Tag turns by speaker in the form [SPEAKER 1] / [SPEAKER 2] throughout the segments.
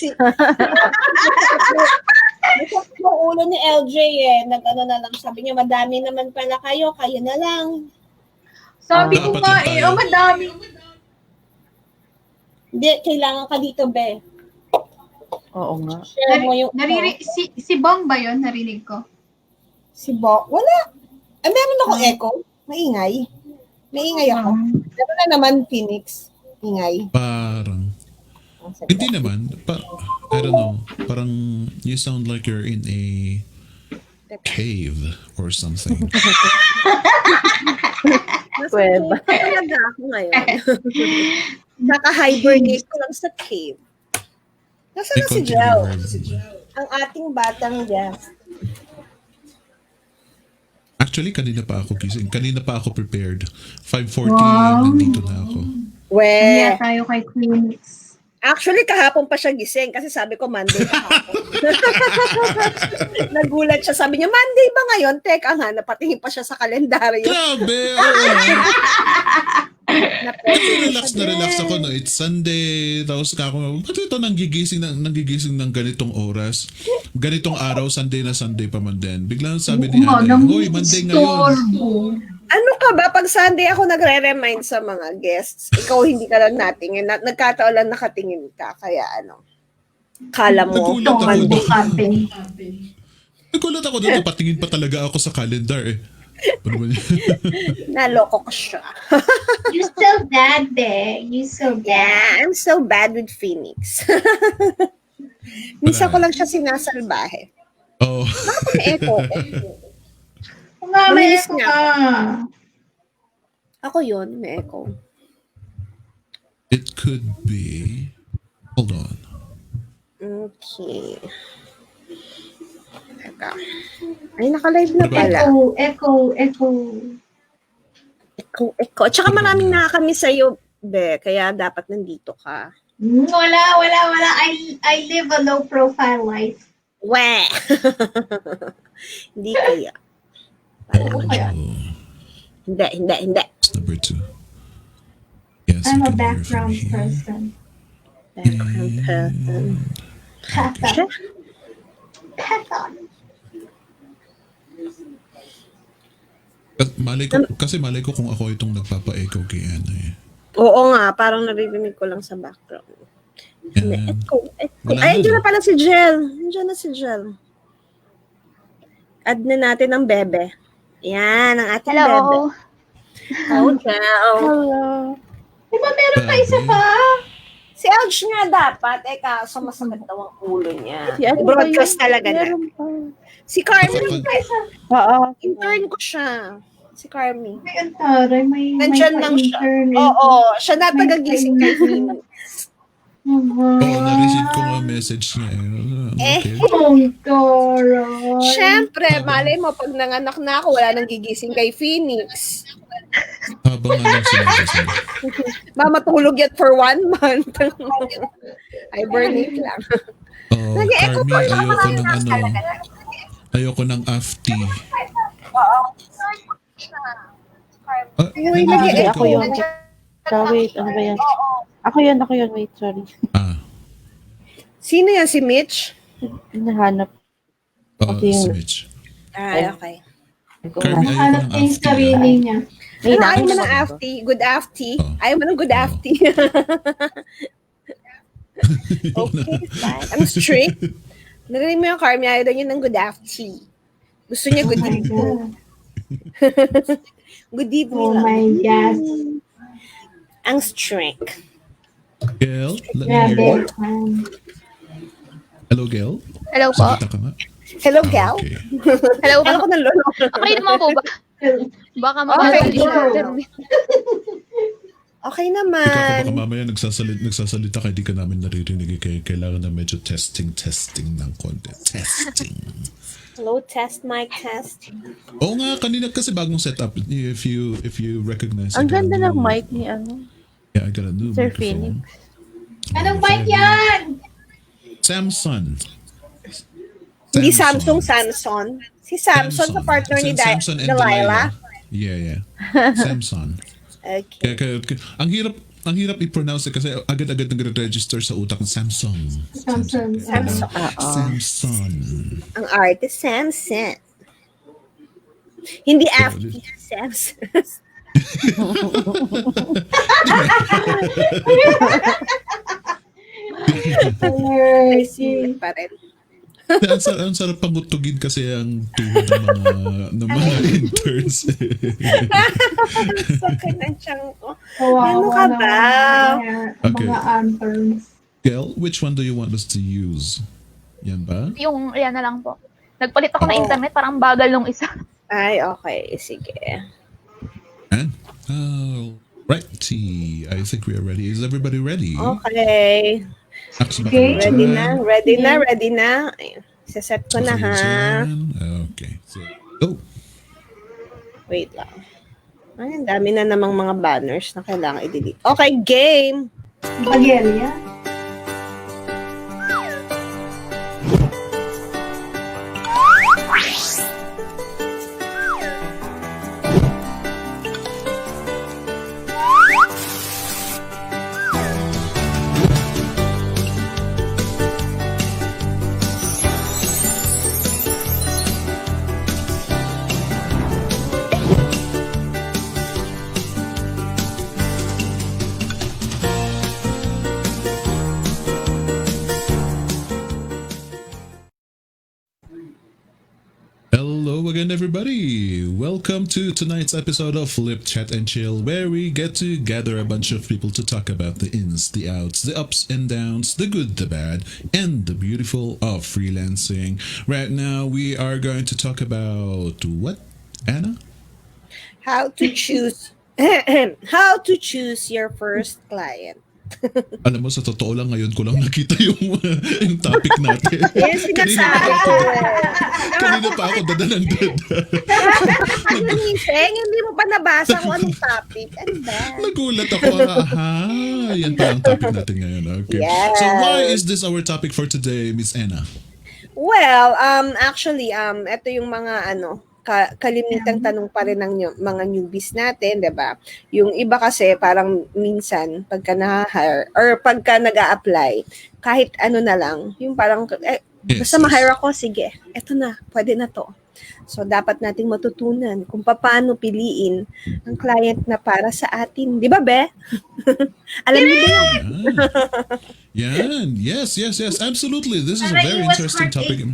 [SPEAKER 1] si Masakit yung ulo ni LJ eh. Nag-ano na lang. Sabi niya, madami naman pala kayo. Kayo na lang.
[SPEAKER 2] Sabi ko
[SPEAKER 3] Dapat
[SPEAKER 2] nga
[SPEAKER 3] lang tayo.
[SPEAKER 2] madami.
[SPEAKER 1] Hindi, kailangan ka dito, be.
[SPEAKER 4] Oo nga.
[SPEAKER 1] Share mo yung...
[SPEAKER 2] Si Bong ba yun? Narinig ko.
[SPEAKER 1] Si Bo. Wala. Meron akong echo. Maingay. Maingay ako. Meron na naman, Phoenix. Ingay.
[SPEAKER 3] Parang, hindi naman. I don't know. Parang you sound like you're in a cave or something.
[SPEAKER 4] Kuweba.
[SPEAKER 1] Talaga ako ngayon. Naka-hibernate ko lang sa cave. Nasaan na si Jel? Ang ating batang guest.
[SPEAKER 3] Actually, kanina pa ako gising. Kanina pa ako prepared. 5:40, nandito na ako.
[SPEAKER 2] Kaya tayo kay Queens.
[SPEAKER 1] Actually, kahapon pa siya gising kasi sabi ko Monday kahapon. Nagulat siya. Sabi niya, Monday ba ngayon? Teka nga, napatingin pa siya sa kalendaryo.
[SPEAKER 3] Grabe! Relax na relax ako. No? It's Sunday. Tapos kako, ba't ito nanggigising ng ganitong oras? Ganitong araw, Sunday na Sunday pa man din. Biglang sabi ni Ana, hoy, Monday ngayon.
[SPEAKER 1] Ano ka ba? Pag Sunday ako nagre-remind sa mga guests, ikaw hindi ka lang natingin. Nagkataon lang nakatingin ka. Kaya ano, kala mo.
[SPEAKER 3] Nagulat ako doon. Patingin pa talaga ako sa calendar eh. Ano ba niya?
[SPEAKER 1] Naloko ko siya.
[SPEAKER 2] You so bad, be. You so bad.
[SPEAKER 1] Yeah, I'm so bad with Phoenix. Minsan ko lang siya sinasalbahe.
[SPEAKER 3] Oh.
[SPEAKER 1] Bakit may echo?
[SPEAKER 2] May
[SPEAKER 1] Malinis
[SPEAKER 2] echo
[SPEAKER 1] nga.
[SPEAKER 2] ka.
[SPEAKER 1] Ako yun, may echo.
[SPEAKER 3] It could be. Hold on.
[SPEAKER 1] Okay. Teka. Ay, naka-live na pala.
[SPEAKER 2] Echo.
[SPEAKER 1] Echo. Tsaka maraming nakakamiss sa'yo, Be. Kaya dapat nandito ka.
[SPEAKER 2] Wala. I live a low profile life.
[SPEAKER 1] Weh! Hindi kaya. Hindi.
[SPEAKER 3] It's number 2. Yes,
[SPEAKER 2] I'm
[SPEAKER 3] I
[SPEAKER 2] a
[SPEAKER 3] can hear from
[SPEAKER 2] background
[SPEAKER 3] here.
[SPEAKER 2] person.
[SPEAKER 1] Background person.
[SPEAKER 2] Pattern.
[SPEAKER 3] Malay ko kung ako itong nagpapa-echo kay Ana eh.
[SPEAKER 1] Oo nga, parang naririnig ko lang sa background. May
[SPEAKER 3] Yan.
[SPEAKER 1] echo.
[SPEAKER 3] Wala
[SPEAKER 1] Ay,
[SPEAKER 3] na,
[SPEAKER 1] andyan
[SPEAKER 3] no?
[SPEAKER 1] na pala si Jel. Andyan na si Jel. Add na natin ang bebe. Yan, ang ating bebe.
[SPEAKER 2] Hello.
[SPEAKER 1] Oh, Jel.
[SPEAKER 4] Hello.
[SPEAKER 2] Di ba meron pa isa pa?
[SPEAKER 1] Si Alj nga dapat. Kaso masakit daw ang ulo niya.
[SPEAKER 4] Si ano ba
[SPEAKER 1] Broadcast
[SPEAKER 4] yun?
[SPEAKER 1] talaga na.
[SPEAKER 4] Meron pa.
[SPEAKER 1] Si Carmi.
[SPEAKER 4] Oo.
[SPEAKER 1] Intern ko siya. Si Carmi.
[SPEAKER 2] May antaray, may
[SPEAKER 1] Nandyan lang siya.
[SPEAKER 2] internet.
[SPEAKER 1] Oo, siya na tagagising kay Phoenix.
[SPEAKER 3] Oo, na-receive ko nga message niya eh. Okay.
[SPEAKER 2] Taray.
[SPEAKER 1] Siyempre, malay mo, pag nanganak na ako, wala nang gigising kay Phoenix.
[SPEAKER 3] Habang sinabi siya.
[SPEAKER 1] Mamatulog yan for 1 month. Ay, burning lang.
[SPEAKER 3] Oh,
[SPEAKER 1] Nag-echo
[SPEAKER 3] Carmi,
[SPEAKER 1] pa lang
[SPEAKER 3] ayoko ng afti.
[SPEAKER 1] Oo.
[SPEAKER 3] Nandito
[SPEAKER 1] Uy,
[SPEAKER 4] Hindi,
[SPEAKER 3] ka
[SPEAKER 4] ako
[SPEAKER 3] ba?
[SPEAKER 4] yun. Wait, ano ba yan? Ako yun. Wait, sorry.
[SPEAKER 1] Sino yan? Si Mitch?
[SPEAKER 4] Hinahanap.
[SPEAKER 3] Si Mitch.
[SPEAKER 1] Ay, okay.
[SPEAKER 3] Carmi, ayoko
[SPEAKER 2] Hanap
[SPEAKER 3] ng
[SPEAKER 2] niya yung
[SPEAKER 3] afti.
[SPEAKER 2] sarili niya.
[SPEAKER 4] May
[SPEAKER 1] Ano, ayaw mo
[SPEAKER 4] nakita
[SPEAKER 1] ng
[SPEAKER 4] ko.
[SPEAKER 1] afti? Good afti?
[SPEAKER 3] Oo.
[SPEAKER 1] Ayaw mo ng good
[SPEAKER 3] Oo.
[SPEAKER 1] afti? Okay, fine. I'm strict. Narinig mo yung Carmi, ayaw daw niya ng good afti. Gusto niya good
[SPEAKER 2] Oh my
[SPEAKER 1] evening.
[SPEAKER 2] God.
[SPEAKER 1] Good evening
[SPEAKER 2] Oh
[SPEAKER 1] lang.
[SPEAKER 2] my God.
[SPEAKER 1] Ang strict.
[SPEAKER 3] Gail, let me hear you.
[SPEAKER 2] Grabe.
[SPEAKER 3] Hello, Gail?
[SPEAKER 5] Hello po.
[SPEAKER 3] Salita ka nga.
[SPEAKER 1] Hello, gal.
[SPEAKER 3] Okay.
[SPEAKER 5] Hello
[SPEAKER 1] Alam
[SPEAKER 5] po.
[SPEAKER 1] ko ng lolo.
[SPEAKER 5] Okay naman po ba? Baka
[SPEAKER 1] Okay,
[SPEAKER 5] mabagal
[SPEAKER 1] go.
[SPEAKER 5] yung internet.
[SPEAKER 1] Okay
[SPEAKER 3] Ikaw
[SPEAKER 1] naman.
[SPEAKER 3] baka mamaya nagsasalita ka, di ka namin naririnig. Kailangan na medyo testing ng konti. Testing.
[SPEAKER 1] Hello, test, mic test.
[SPEAKER 3] Oo nga, kanina kasi bagong setup. If you recognize
[SPEAKER 4] Ang
[SPEAKER 3] I got a
[SPEAKER 4] ganda ng
[SPEAKER 3] new-
[SPEAKER 4] mic ni ano.
[SPEAKER 3] Yeah, I got a new
[SPEAKER 4] Sir
[SPEAKER 3] microphone.
[SPEAKER 2] Anong mic yan?
[SPEAKER 3] Samsung.
[SPEAKER 1] Hindi Samsung. Si Samsung sa partner ni
[SPEAKER 3] Samsung and
[SPEAKER 1] Delilah.
[SPEAKER 3] Yeah. Samsung.
[SPEAKER 1] Okay.
[SPEAKER 3] Kaya, ang hirap, ang hirap i-pronounce kasi agad-agad nagre-register sa utak ng Samsung.
[SPEAKER 2] Samsung.
[SPEAKER 1] Samsung.
[SPEAKER 3] Samsung.
[SPEAKER 1] Ang artist, Samson. Hindi after Samson.
[SPEAKER 2] Mercy.
[SPEAKER 1] Pa rin.
[SPEAKER 3] ang sarap pangutugin kasi ang tuhod ng mga interns.
[SPEAKER 1] Sakit ang tiyan ko.
[SPEAKER 2] Kawawa
[SPEAKER 1] Ano ka ba?
[SPEAKER 2] naman
[SPEAKER 3] Okay.
[SPEAKER 2] mga anterns.
[SPEAKER 3] Gail, which one do you want us to use? Yan ba?
[SPEAKER 5] Yung, yan na lang po. Nagpalit ako ng
[SPEAKER 1] Oo.
[SPEAKER 5] internet, parang bagal nung isa.
[SPEAKER 1] Ay, okay. Sige.
[SPEAKER 3] And, righty. I think we are ready. Is everybody ready?
[SPEAKER 1] Okay.
[SPEAKER 3] Aks ba
[SPEAKER 2] Okay.
[SPEAKER 3] kayo
[SPEAKER 1] Ready
[SPEAKER 3] dyan?
[SPEAKER 1] na? Ready na? Ready na? Ayun. Saset ko na
[SPEAKER 3] Okay,
[SPEAKER 1] ha.
[SPEAKER 3] dyan. Okay. So, go.
[SPEAKER 1] Wait lang. Ay, ang dami na namang mga banners na kailangan i-delete. Okay, game!
[SPEAKER 2] Bagelia.
[SPEAKER 3] Hello again, everybody. Welcome to tonight's episode of Flip Chat and Chill, where we get to gather a bunch of people to talk about the ins, the outs, the ups and downs, the good, the bad, and the beautiful of freelancing. Right now, we are going to talk about what, Anna?
[SPEAKER 1] How to choose how to choose your first client.
[SPEAKER 3] Alam mo, sa totoo lang, ngayon ko lang nakita yung topic natin.
[SPEAKER 1] Yan sinasabi ko.
[SPEAKER 3] Kanina pa ako dada ng dada.
[SPEAKER 1] Nagising, hindi mo pa nabasa kung anong topic. Ano ba?
[SPEAKER 3] Nagulat ako. Aha, yan pa ang topic natin ngayon. Okay.
[SPEAKER 1] Yes.
[SPEAKER 3] So why is this our topic for today, Miss Anna?
[SPEAKER 1] Well, actually, ito yung mga kalimitang tanong pa rin ng mga newbies natin, 'di ba? Yung iba kasi parang minsan pagka na-hire or pagka nag-a-apply, kahit ano na lang, yung parang basta ma-hire ako, sige, eto na, pwede na to. So dapat nating matutunan kung paano piliin ang client na para sa atin, 'di ba, Be? Alam niyo ba yun?
[SPEAKER 3] Yan. Yes. Absolutely. This is a
[SPEAKER 2] Aray,
[SPEAKER 3] very
[SPEAKER 2] it was
[SPEAKER 3] interesting topic.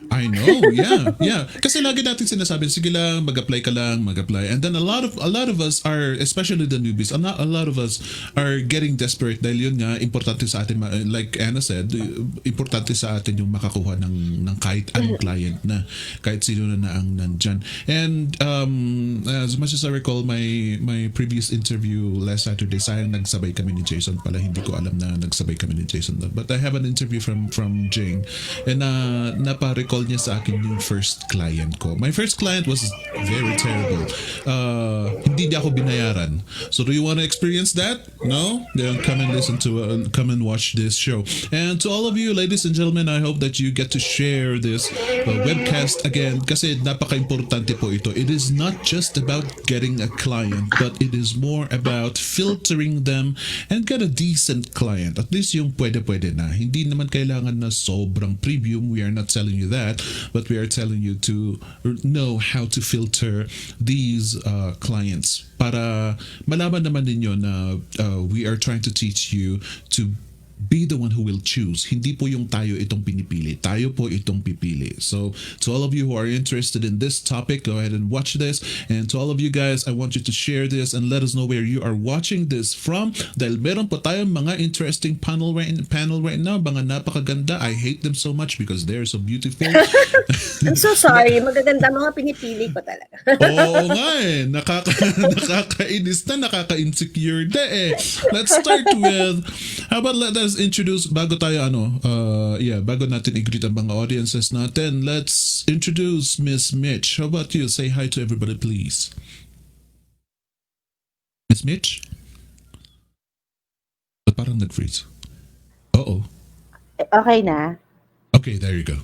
[SPEAKER 3] I know, yeah. Kasi lagi natin sinasabi, sige lang, mag-apply ka lang, mag-apply. And then a lot of us are, especially the newbies, a lot of us are getting desperate dahil yun nga, importante sa atin, like Anna said, importante sa atin yung makakuha ng kahit anong client na, kahit sino na ang nandyan. And as much as I recall my previous interview last Saturday, sayang nagsabay kami ni Jason pala, hindi ko alam na nagsabay kami ni Jason. But I have an interview from Jing, and napa-recall niya sa akin yung first client ko. My first client was very terrible. Hindi niya ako binayaran. So do you want to experience that? No? Then come and come and watch this show. And to all of you, ladies and gentlemen, I hope that you get to share this webcast again kasi napaka-importante po ito. It is not just about getting a client, but it is more about filtering them and get a decent client. At least yung pwede-pwede na. Hindi naman kailangan na sobrang premium. We are not telling you that. But we are telling you to know how to filter these clients para malaman naman ninyo na we are trying to teach you to be the one who will choose. Hindi po yung tayo itong pinipili. Tayo po itong pipili. So, to all of you who are interested in this topic, go ahead and watch this. And to all of you guys, I want you to share this and let us know where you are watching this from. Dahil meron po tayong mga interesting panel right now. Mga napakaganda. I hate them so much because they're so beautiful.
[SPEAKER 1] I'm so sorry, magaganda mga pinipili ko talaga.
[SPEAKER 3] Oo nga eh. Nakakainis na, nakaka-insecure na eh. Let's start with, how about let us introduce, bago natin i-greet ang mga audiences natin, let's introduce Miss Mitch. How about you? Say hi to everybody, please. Miss Mitch? Parang nag-freeze. Uh-oh.
[SPEAKER 4] Okay na?
[SPEAKER 3] Okay, there you go.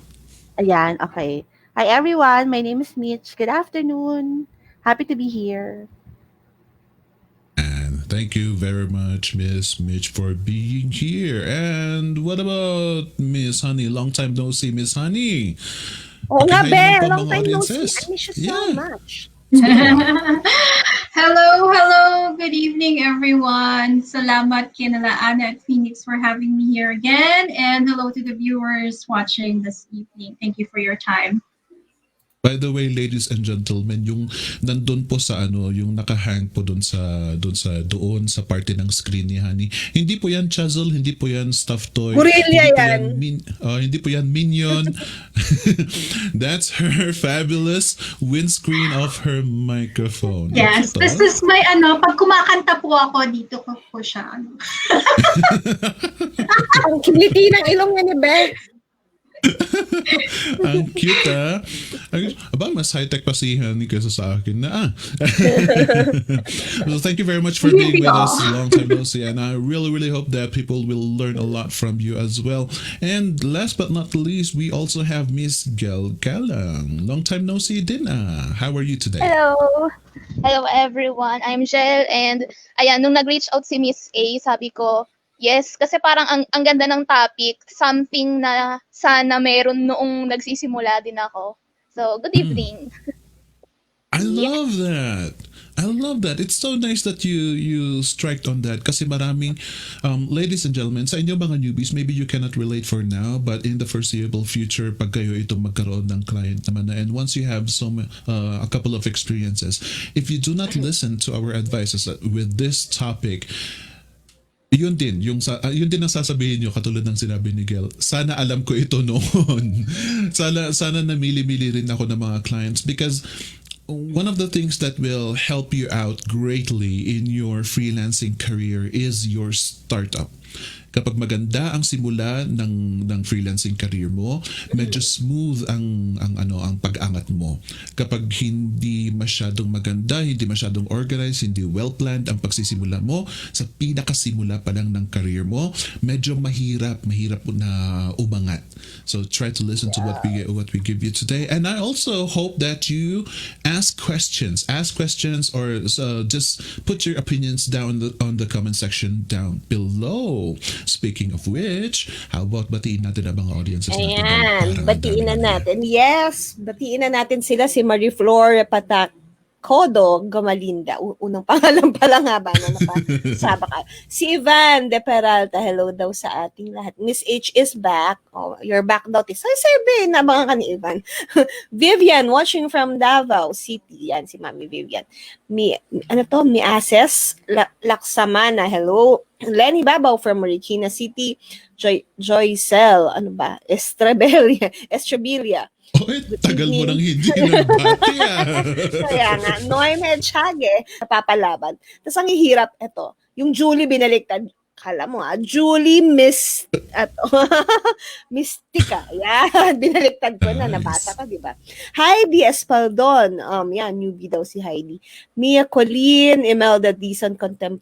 [SPEAKER 4] Ayan, okay. Hi everyone, my name is Mitch. Good afternoon. Happy to be here.
[SPEAKER 3] And Thank you very much, Miss Mitch, for being here. And what about Miss Honey? Long time no see, Miss Honey.
[SPEAKER 1] Oo nga,
[SPEAKER 3] Pakihay
[SPEAKER 1] Be.
[SPEAKER 3] naman po
[SPEAKER 1] Long
[SPEAKER 3] mga
[SPEAKER 1] time no
[SPEAKER 3] audiences.
[SPEAKER 1] see. I miss you so
[SPEAKER 3] Yeah.
[SPEAKER 1] much.
[SPEAKER 2] Hello, hello. Good evening, everyone. Salamat kinala Ana at Phoenix for having me here again. And hello to the viewers watching this evening. Thank you for your time.
[SPEAKER 3] By the way, ladies and gentlemen, yung nandun po sa yung nakahang po doon sa party ng screen ni Honey. Hindi po yan Chuzzle, hindi po yan stuffed toy.
[SPEAKER 1] Gorilla
[SPEAKER 3] hindi po
[SPEAKER 1] yan.
[SPEAKER 3] Hindi po yan Minion. That's her fabulous windscreen of her microphone.
[SPEAKER 2] Yes,
[SPEAKER 3] Ito.
[SPEAKER 2] this is my pag kumakanta po ako, dito ko po siya.
[SPEAKER 1] Ang kiliti ng ilong niya ni Be.
[SPEAKER 3] Ang cute Aba, mas high-tech pa si Honey kaysa sa akin na Well, thank you very much for being with us. Long time no see. And I really, really hope that people will learn a lot from you as well. And last but not least, we also have Miss Gel Galang. Long time no see din. How are you today?
[SPEAKER 5] Hello! Hello everyone, I'm Jel and ayan, nung nag-reach out si Miss A, sabi ko, yes, kasi parang ang ganda ng topic, something na sana meron noong nagsisimula din ako. So, good evening.
[SPEAKER 3] I love that. I love that. It's so nice that you striked on that kasi maraming ladies and gentlemen, sa inyo mga newbies, maybe you cannot relate for now, but in the foreseeable future, pag kayo itong magkaroon ng client naman na, and once you have a couple of experiences, if you do not listen to our advices with this topic, yun din ang sasabihin nyo katulad ng sinabi ni Gel. Sana alam ko ito noon. sana namili-mili rin ako ng mga clients because one of the things that will help you out greatly in your freelancing career is your startup. Kapag maganda ang simula ng freelancing career mo, medyo smooth ang pag-angat mo. Kapag hindi masyadong maganda, hindi masyadong organized, hindi well-planned ang pagsisimula mo, sa pinakasimula pa lang ng career mo, medyo mahirap na umangat. So try to listen to what we give you today. And I also hope that you ask questions or just put your opinions down on the comment section down below. Speaking of which, how about batiin natin ang mga audiences natin?
[SPEAKER 1] Ayan, batiin na natin. Yes, batiin na natin sila si Marie Flor Patacodo Gamalinda. Unang pangalan pa lang haba na napasaba ka. Si Ivan De Peralta, hello daw sa ating lahat. Miss H is back. Oh, you're back daw. Sabi, nabangan ka ni Ivan. Vivian, watching from Davao City. Yan, si Mami Vivian. Mi Ases Laksamana, hello. Lenny Babaw from Marikina City. Joycel, Estrabilia.
[SPEAKER 3] Tagal mo nang hindi nagbati
[SPEAKER 1] Kaya nga, Noymed Chage, napapalaban. Tapos ang hihirap, ito, yung Julie binaliktad, kala mo Julie Mystica. Yan, binaliktad ko na, nabasa ko, di ba? Heidi Espaldon, yan, newbie daw si Heidi. Mia Colleen, Imelda Dizon Contemprato,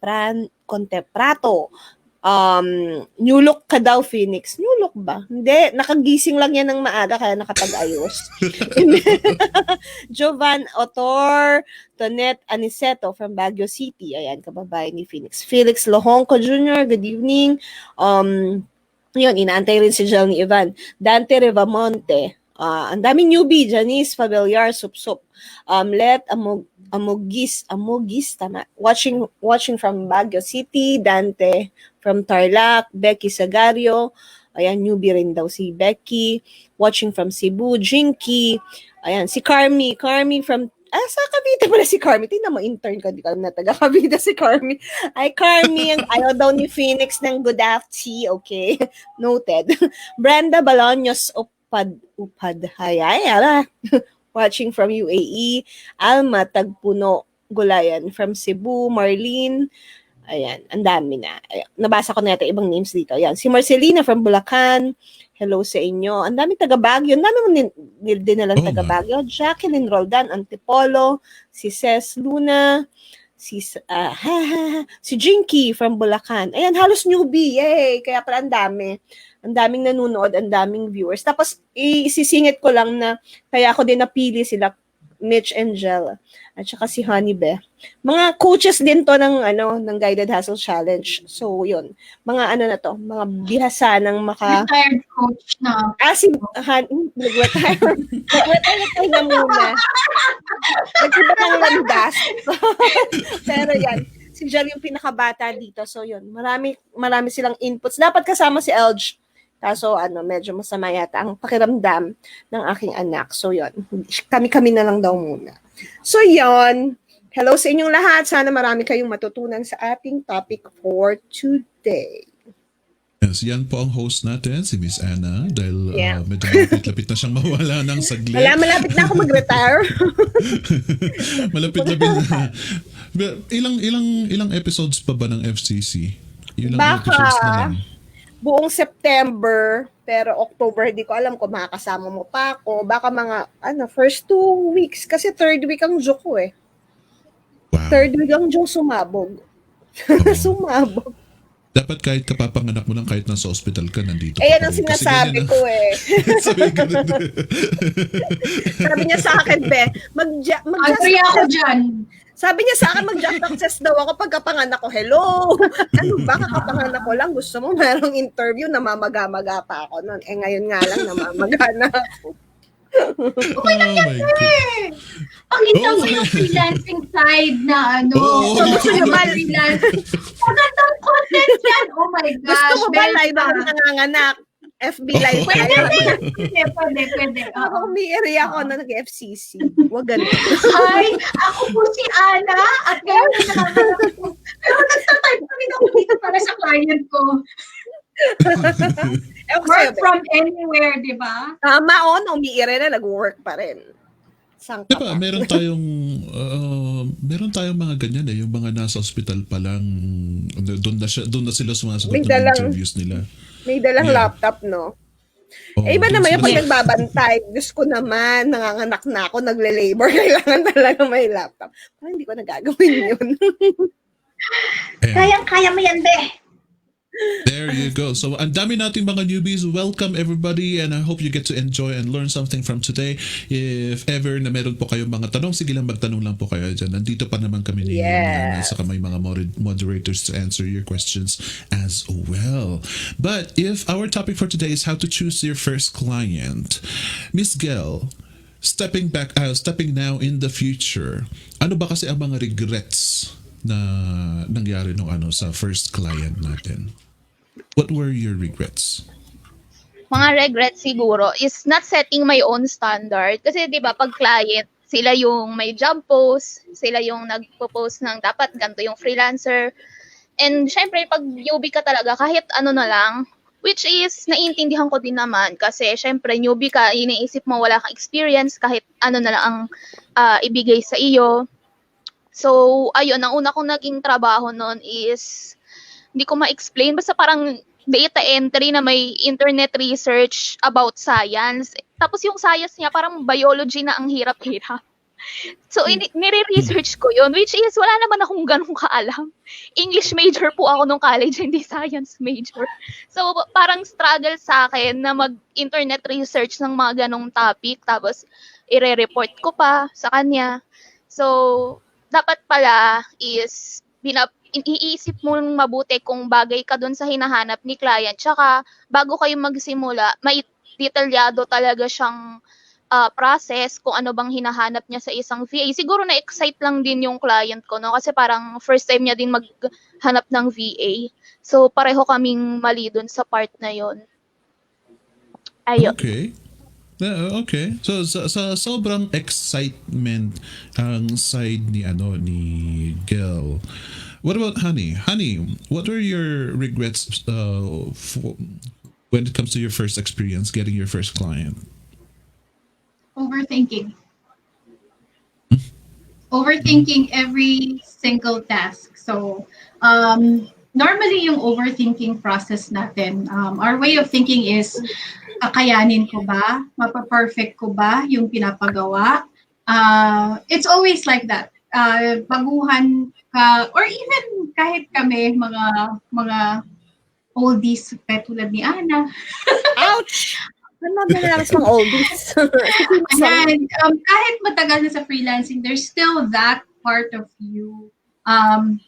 [SPEAKER 1] new look ka daw, Phoenix. New look ba? Hindi, nakagising lang yan ng maaga kaya nakapag-ayos. Jovan Otor, Tonette Aniceto from Baguio City. Ayan, kababae ni Phoenix. Felix Lohongco Jr., good evening. Yun, inaantay rin si Jel ni Ivan. Dante Rivamonte. Ang daming newbie. Janice Fabellar, Sup-Sup. Let Amogis, tama. Watching from Baguio City. Dante from Tarlac. Becky Sagario. Ayan, newbie rin daw si Becky. Watching from Cebu. Jinky. Ayan, si Carmi from sa Cavite pala si Carmi. Tingnan mo, intern ka. Di ka na taga Cavite si Carmi. Ay, Carmi, ayaw daw ni Phoenix ng good afternoon. Okay. Noted. Brenda Balaños Upad. Hayay, watching from UAE. Alma Tagpuno Gulayan from Cebu. Marlene. Ayan, ang dami na. Ayan, nabasa ko na ito ibang names dito. Ayan, si Marcelina from Bulacan. Hello sa inyo. Ang dami taga Baguio. Ang dami mo dinalang taga Baguio. Jacqueline Roldan Antipolo. Si Ces Luna. Si Jinky from Bulacan. Ayan, halos newbie. Yay! Kaya pala ang dami. Ang daming nanonood, ang daming viewers. Tapos, isisingit ko lang na kaya ako din napili sila Mitch and Jel, at saka si Honey Be. Mga coaches din to ng Guided Hustle Challenge. So, yun. Mga na to, mga bihasa ng
[SPEAKER 2] Retired coach na.
[SPEAKER 1] si nag-retire. Nag-retire na muna. Nag-iba ng landas. Pero yan, si Jel yung pinakabata dito. So, yun. Marami silang inputs. Dapat kasama si Elge. Kaso, medyo masama yata ang pakiramdam ng aking anak. So, yun. Kami-kami na lang daw muna. So, yun. Hello sa inyong lahat. Sana marami kayong matutunan sa ating topic for today.
[SPEAKER 3] Yes, yan po ang host natin, si Miss Anna, dahil medyo malapit na siyang mawala ng saglit.
[SPEAKER 1] Malapit na ako mag-retire.
[SPEAKER 3] Malapit na. Ilang episodes pa ba ng FCC? Ilang
[SPEAKER 1] Baka
[SPEAKER 3] episodes na lang?
[SPEAKER 1] buong September, pero October, di ko alam kung makakasama mo pa ako. Baka mga, first 2 weeks. Kasi third week ang joke ko eh.
[SPEAKER 3] Wow.
[SPEAKER 1] Third week ang joke sumabog. Sumabog.
[SPEAKER 3] Dapat kahit kapapanganak mo lang, kahit nasa hospital ka, nandito
[SPEAKER 1] Ayan
[SPEAKER 3] ka
[SPEAKER 1] ang
[SPEAKER 3] pa rin. Kasi
[SPEAKER 1] sinasabi
[SPEAKER 3] ganyan
[SPEAKER 1] ko eh.
[SPEAKER 3] Sabi ganun.
[SPEAKER 1] Sabi niya sa akin, Be,
[SPEAKER 2] Agree ako dyan.
[SPEAKER 1] Sabi niya sa akin, mag-just access daw ako pagkapanganak ko. Hello! Ano ba, kakapanganak ko lang? Gusto mo merong interview, namamaga-maga pa ako noon. Eh ngayon nga lang, namamaga na ako.
[SPEAKER 3] Oh my God.
[SPEAKER 2] Pakita mo yung freelancing side na
[SPEAKER 3] Oo.
[SPEAKER 2] So, gusto nyo ba freelance? Magandang content yan. Oh my gosh.
[SPEAKER 1] Gusto mo ba
[SPEAKER 2] Bella.
[SPEAKER 1] live ako nanganganak? FB live
[SPEAKER 2] Pwede,
[SPEAKER 1] tayo.
[SPEAKER 2] pwede.
[SPEAKER 1] Ako umiiri ako na nag-FCC. Huwag ganun.
[SPEAKER 2] Hi, ako po si Ana at ngayon nakakalap ko. Pero nagtatype kami ako dito para sa client ko.
[SPEAKER 1] Ewan ko sa'yo,
[SPEAKER 2] Work
[SPEAKER 1] Be.
[SPEAKER 2] from anywhere, di ba?
[SPEAKER 1] Tama o, umiiri na, nag-work pa rin. Saan ka
[SPEAKER 3] Diba,
[SPEAKER 1] pa?
[SPEAKER 3] meron tayong mga ganyan yung mga nasa hospital pa lang, doon na sila sumasagot
[SPEAKER 1] May
[SPEAKER 3] ng
[SPEAKER 1] dalang-
[SPEAKER 3] interviews nila.
[SPEAKER 1] May dalang
[SPEAKER 3] Yeah.
[SPEAKER 1] laptop, no?
[SPEAKER 3] Oo,
[SPEAKER 1] Iba
[SPEAKER 3] doon
[SPEAKER 1] naman yung
[SPEAKER 3] sila-
[SPEAKER 1] pag nagbabantay. Diyos ko naman, nanganganak na ako, nagle-labor, kailangan talaga may laptop. Parang hindi ko nagagawin yun.
[SPEAKER 3] Ayan.
[SPEAKER 2] Kayang-kaya mo yan, be.
[SPEAKER 3] There you go. So, ang dami nating mga newbies. Welcome everybody, and I hope you get to enjoy and learn something from today. If ever na meron po kayong mga tanong, sige lang, magtanong lang po kayo dyan. Nandito pa naman kami ni Yana, saka may mga moderators to answer your questions as well. But if our topic for today is how to choose your first client, Miss Gel, stepping now in the future, ano ba kasi ang mga regrets na nangyari nung sa first client natin? What were your regrets?
[SPEAKER 5] Mga regrets siguro is not setting my own standard. Kasi 'di ba pag client, sila yung may job post, sila yung nagpo-post ng dapat ganito yung freelancer. And syempre pag newbie ka talaga kahit ano na lang, which is naiintindihan ko din naman kasi syempre newbie ka, iniisip mo wala kang experience kahit ano na lang ang ibigay sa iyo. So ayun, ang una kong naging trabaho noon is hindi ko ma-explain, basta parang data entry na may internet research about science. Tapos yung science niya, parang biology na ang hirap-hirap. So, nire-research ko yun, which is, wala naman akong ganun kaalam. English major po ako nung college, hindi science major. So, parang struggle sa akin na mag-internet research ng mga ganong topic, tapos ire-report ko pa sa kanya. So, dapat pala is, iisip mo ng mabuti kung bagay ka doon sa hinahanap ni client. Tsaka, bago kayo magsimula, may detalyado talaga siyang process kung ano bang hinahanap niya sa isang VA. Siguro na-excite lang din yung client ko, no? Kasi parang first time niya din maghanap ng VA. So, pareho kaming mali doon sa part na yon. Ayun.
[SPEAKER 3] Okay. Okay. So sa sobrang excitement ang side ni Gel. What about Honey? Honey, what are your regrets when it comes to your first experience getting your first client?
[SPEAKER 2] Overthinking. Overthinking every single task. So, normally yung overthinking process natin, our way of thinking is, kakayanin ko ba? Mapaperfect ko ba yung pinapagawa? It's always like that. Baguhan ka, or even kahit kami, mga oldies, tulad ni Ana.
[SPEAKER 1] Ouch! Ano na lang sa mga oldies.
[SPEAKER 2] Ayan, kahit matagal na sa freelancing, there's still that part of you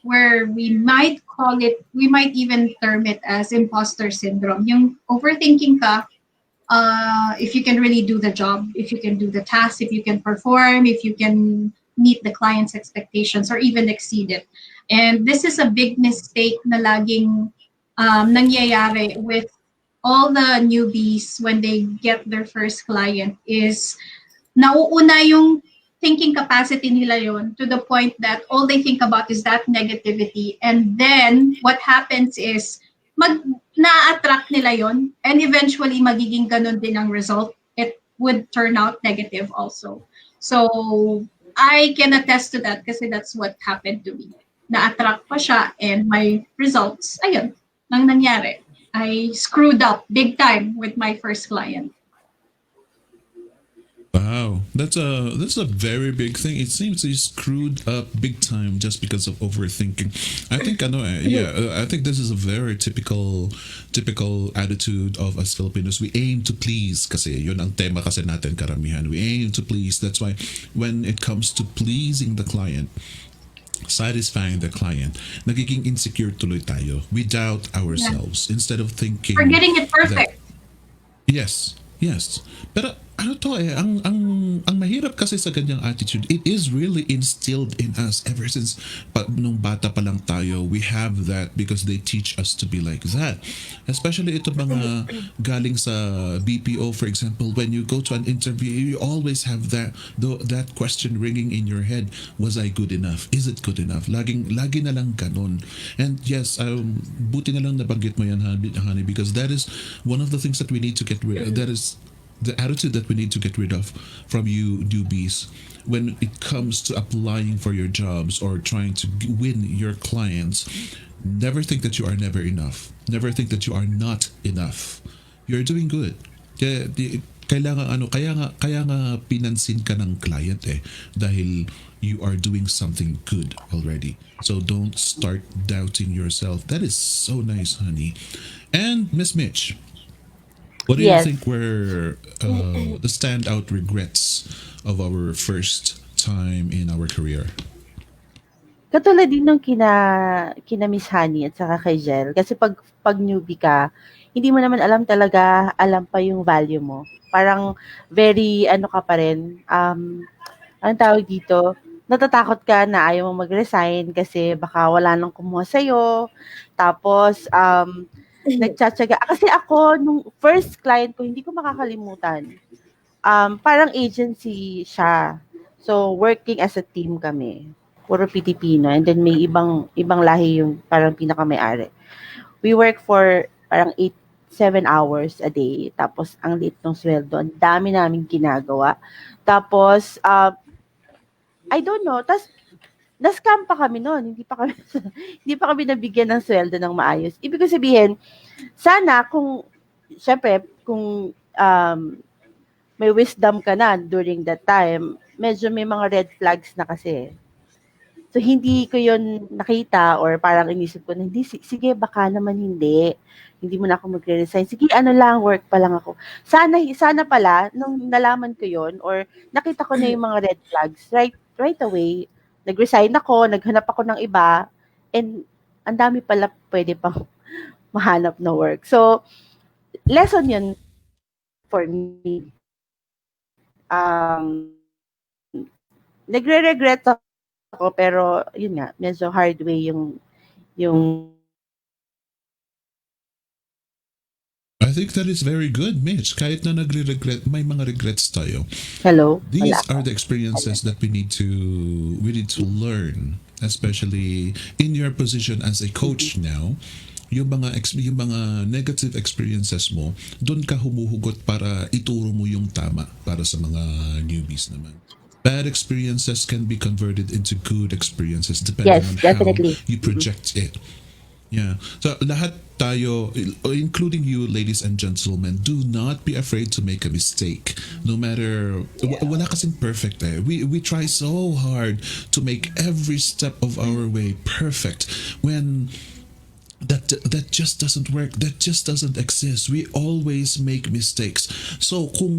[SPEAKER 2] where we might call it, we might even term it as imposter syndrome. Yung overthinking ka, if you can really do the job, if you can do the task, if you can perform, if you can meet the client's expectations or even exceed it. And this is a big mistake na laging nangyayari with all the newbies when they get their first client is nauuna yung thinking capacity nila yon to the point that all they think about is that negativity. And then what happens is na-attract nila yon and eventually magiging ganun din ang result. It would turn out negative also. So I can attest to that kasi that's what happened to me. Na-attract pa siya and my results, ayun, nang nangyari. I screwed up big time with my first client.
[SPEAKER 3] Wow, that's a very big thing. It seems you screwed up big time just because of overthinking. I think I think this is a very typical attitude of us Filipinos. We aim to please kasi yun ang tema kasi natin karamihan. We aim to please. That's why when it comes to pleasing the client, satisfying the client, nagiging insecure tuloy tayo. We doubt ourselves instead of thinking
[SPEAKER 2] We're getting it perfect.
[SPEAKER 3] Yes. Pero ano to ang mahirap kasi sa ganyang attitude, it is really instilled in us ever since nung bata pa lang tayo. We have that because they teach us to be like that. Especially ito mga galing sa BPO, for example, when you go to an interview, you always have that question ringing in your head. Was I good enough? Is it good enough? Lagi na lang ganun. And yes, buti na lang nabanggit mo yan, honey, because that is one of the things that we need to get rid of. That is the attitude that we need to get rid of from you newbies when it comes to applying for your jobs or trying to win your clients. Never think that you are never enough. Never think that you are not enough. You're doing good. Kaya nga pinansin ka ng client dahil you are doing something good already. So don't start doubting yourself. That is so nice, honey. And Miss Mitch, what do you
[SPEAKER 4] Yes.
[SPEAKER 3] think were the standout regrets of our first time in our career?
[SPEAKER 4] Katulad din nung kina Miss Honey at saka kay Jel. Kasi pag newbie ka, hindi mo naman alam pa yung value mo. Parang very, ano ka pa rin, anong tawag dito, natatakot ka na ayaw mo mag-resign kasi baka wala nang kumuha sa'yo. Tapos, nagtsatsaga. Kasi ako, nung first client ko, hindi ko makakalimutan. Parang agency siya. So, working as a team kami. Puro Pilipino. And then may ibang lahi yung parang pinaka-may-ari. We work for parang 7 hours a day. Tapos, ang liit ng sweldo. Ang dami namin ginagawa. Tapos, I don't know. Tapos, na-scam pa kami noon. Hindi pa kami nabigyan ng sweldo ng maayos. Ibig ko sabihin, sana syempre, kung may wisdom ka na during that time, medyo may mga red flags na kasi. So, hindi ko yun nakita or parang inisip ko na, hindi, sige, baka naman hindi. Hindi mo na ako magre-resign. Sige, work pa lang ako. Sana pala, nung nalaman ko yun or nakita ko na yung mga red flags, right away, nag-resign ako, naghanap ako ng iba, and ang dami pala pwede pang mahanap na work. So, lesson yun for me. Nagre-regret ako, pero yun nga, medyo hard way yung
[SPEAKER 3] I think that is very good, Mitch. Kahit na nagre-regret, may mga regrets tayo.
[SPEAKER 4] hello.
[SPEAKER 3] These
[SPEAKER 4] Wala.
[SPEAKER 3] are the experiences that we need to learn, especially in your position as a coach now. Yung mga negative experiences mo, doon ka humuhugot para ituro mo yung tama para sa mga newbies naman. Bad experiences can be converted into good experiences depending
[SPEAKER 4] Yes,
[SPEAKER 3] on
[SPEAKER 4] definitely.
[SPEAKER 3] how you project it. Yeah. So lahat tayo, including you, ladies and gentlemen, do not be afraid to make a mistake. No matter, wala kasing perfect eh. We try so hard to make every step of our way perfect when that just doesn't work. That just doesn't exist. We always make mistakes. So kung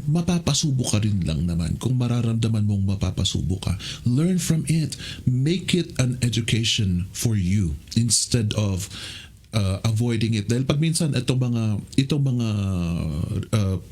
[SPEAKER 3] mapapasubo ka rin lang naman, kung mararamdaman mong mapapasubo ka, learn from it. Make it an education for you instead of avoiding it. Dahil pag minsan itong mga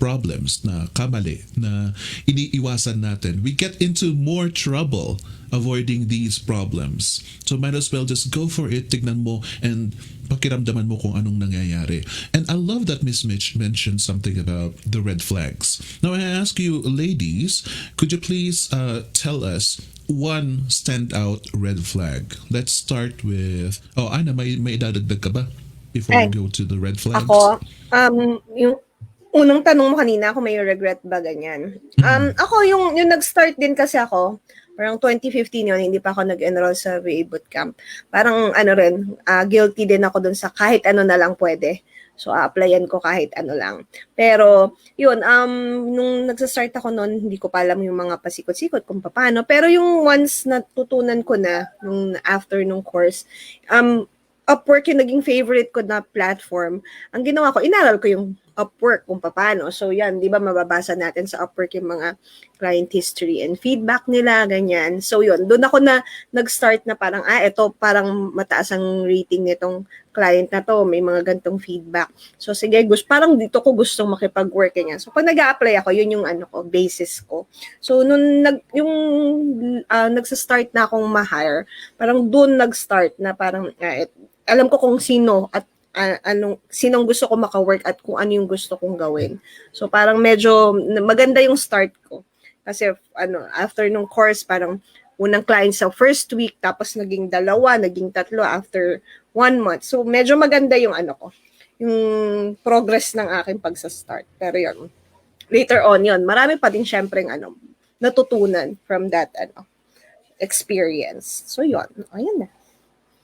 [SPEAKER 3] problems na kamali na iniiwasan natin, we get into more trouble avoiding these problems. So might as well just go for it, tignan mo, and pakiramdaman mo kung anong nangyayari. And I love that Miss Mitch mentioned something about the red flags. Now I ask you, ladies, could you please tell us one standout red flag? Let's start with... Oh, Ana, may idadagdag ka ba before we go to the red flags?
[SPEAKER 1] Ako, yung unang tanong mo kanina, ako may regret ba ganyan? Ako, yung nag-start din kasi ako, parang 2015 yun, hindi pa ako nag-enroll sa VA bootcamp. Parang guilty din ako dun sa kahit ano na lang pwede. So, applyan ko kahit ano lang. Pero, yun, nung nagsa-start ako noon, hindi ko pa alam yung mga pasikot-sikot kung paano. Pero yung once natutunan ko na, nung after nung course, Upwork yung naging favorite ko na platform. Ang ginawa ko, inaral ko yung Upwork kung paano. So yan, di ba mababasa natin sa Upwork yung mga client history and feedback nila, ganyan. So yun, doon ako na nag-start na parang, ito parang mataas ang rating nitong client na to, may mga gantong feedback. So sige, parang dito ko gustong makipag-work ganyan. So pag nag-a-apply ako, yun yung basis ko. So nung nagsa-start na akong ma-hire, parang doon nag-start na parang, alam ko kung sino at sinong gusto ko maka-work at kung ano yung gusto kong gawin. So parang medyo maganda yung start ko. Kasi after nung course, parang unang client sa first week, tapos naging 2, naging 3 after 1 month. So medyo maganda yung yung progress ng aking pagsa-start. Pero yun, later on yun, marami pa din syempre natutunan from that experience. So yun, ayun na.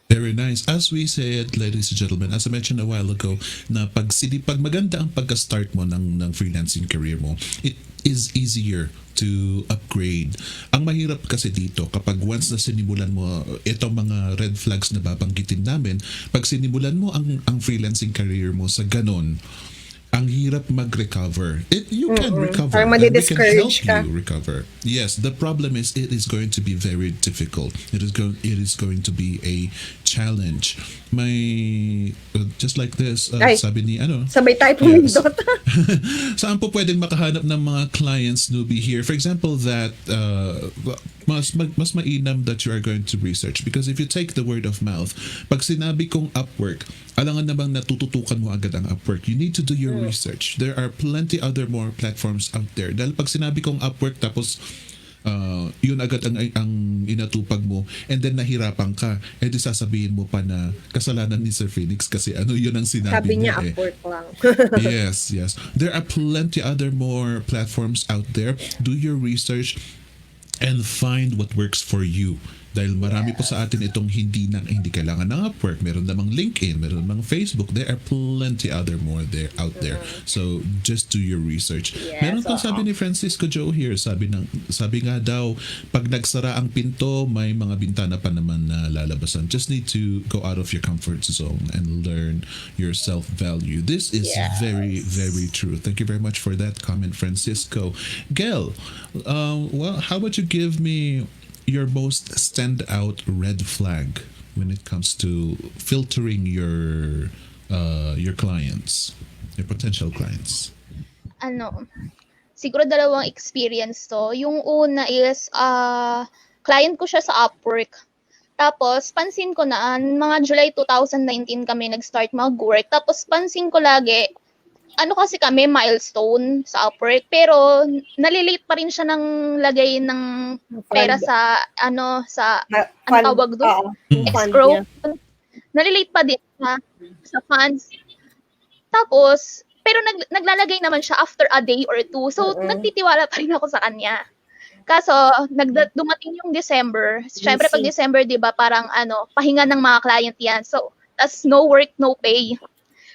[SPEAKER 3] Very nice. As we said, ladies and gentlemen, as I mentioned a while ago, na pag maganda ang pagka-start mo ng freelancing career mo, it is easier to upgrade. Ang mahirap kasi dito, kapag once na sinimulan mo itong mga red flags na babanggitin namin, pag sinimulan mo ang freelancing career mo sa ganon, ang hirap mag-recover. You can recover.
[SPEAKER 1] Parang
[SPEAKER 3] and we can help
[SPEAKER 1] madi-discourage ka.
[SPEAKER 3] you recover. Yes, the problem is it is going to be very difficult. It is going to be a challenge. May just like this, sabi ni
[SPEAKER 1] Sabay tayo pumindot.
[SPEAKER 3] saan po pwedeng makahanap ng mga clients newbie here? For example, that mas mainam that you are going to research, because if you take the word of mouth, pag sinabi kong Upwork, alangan na bang natututukan mo agad ang Upwork? You need to do your research. There are plenty other more platforms out there. Dahil pag sinabi kong Upwork tapos yun agad ang inatupag mo, and then nahirapan ka, di sasabihin mo pa na kasalanan ni Sir Phoenix kasi yun ang sinabi
[SPEAKER 1] Sabi
[SPEAKER 3] niya.
[SPEAKER 1] niya, Upwork lang.
[SPEAKER 3] Yes. There are plenty other more platforms out there. Do your research and find what works for you. Dahil marami po sa atin itong hindi kailangan ng Upwork. Meron namang LinkedIn, meron namang Facebook. There are plenty other more out there. So just do your research.
[SPEAKER 1] Yes,
[SPEAKER 3] Meron pa sabi ni Francisco Joe here, sabi nga daw, pag nagsara ang pinto, may mga bintana pa naman na lalabasan. Just need to go out of your comfort zone and learn your self-value. This is very, very true. Thank you very much for that comment, Francisco. Gail, how about you give me your most standout red flag when it comes to filtering your clients, your potential clients?
[SPEAKER 5] Siguro dalawang experience to. Yung una is, client ko siya sa Upwork. Tapos, pansin ko na, mga July 2019 kami nag-start mag-work. Tapos, pansin ko lagi, kasi kami, milestone sa Upwork, pero nalilate pa rin siya ng lagay ng pera sa, ano tawag doon? Escrow. Nalilate pa din sa funds. Tapos, pero naglalagay naman siya after a day or two. So, nagtitiwala pa rin ako sa kanya. Kaso, dumating yung December. Siyempre, pag December, di ba, parang pahinga ng mga client yan. So, tas no work, no pay.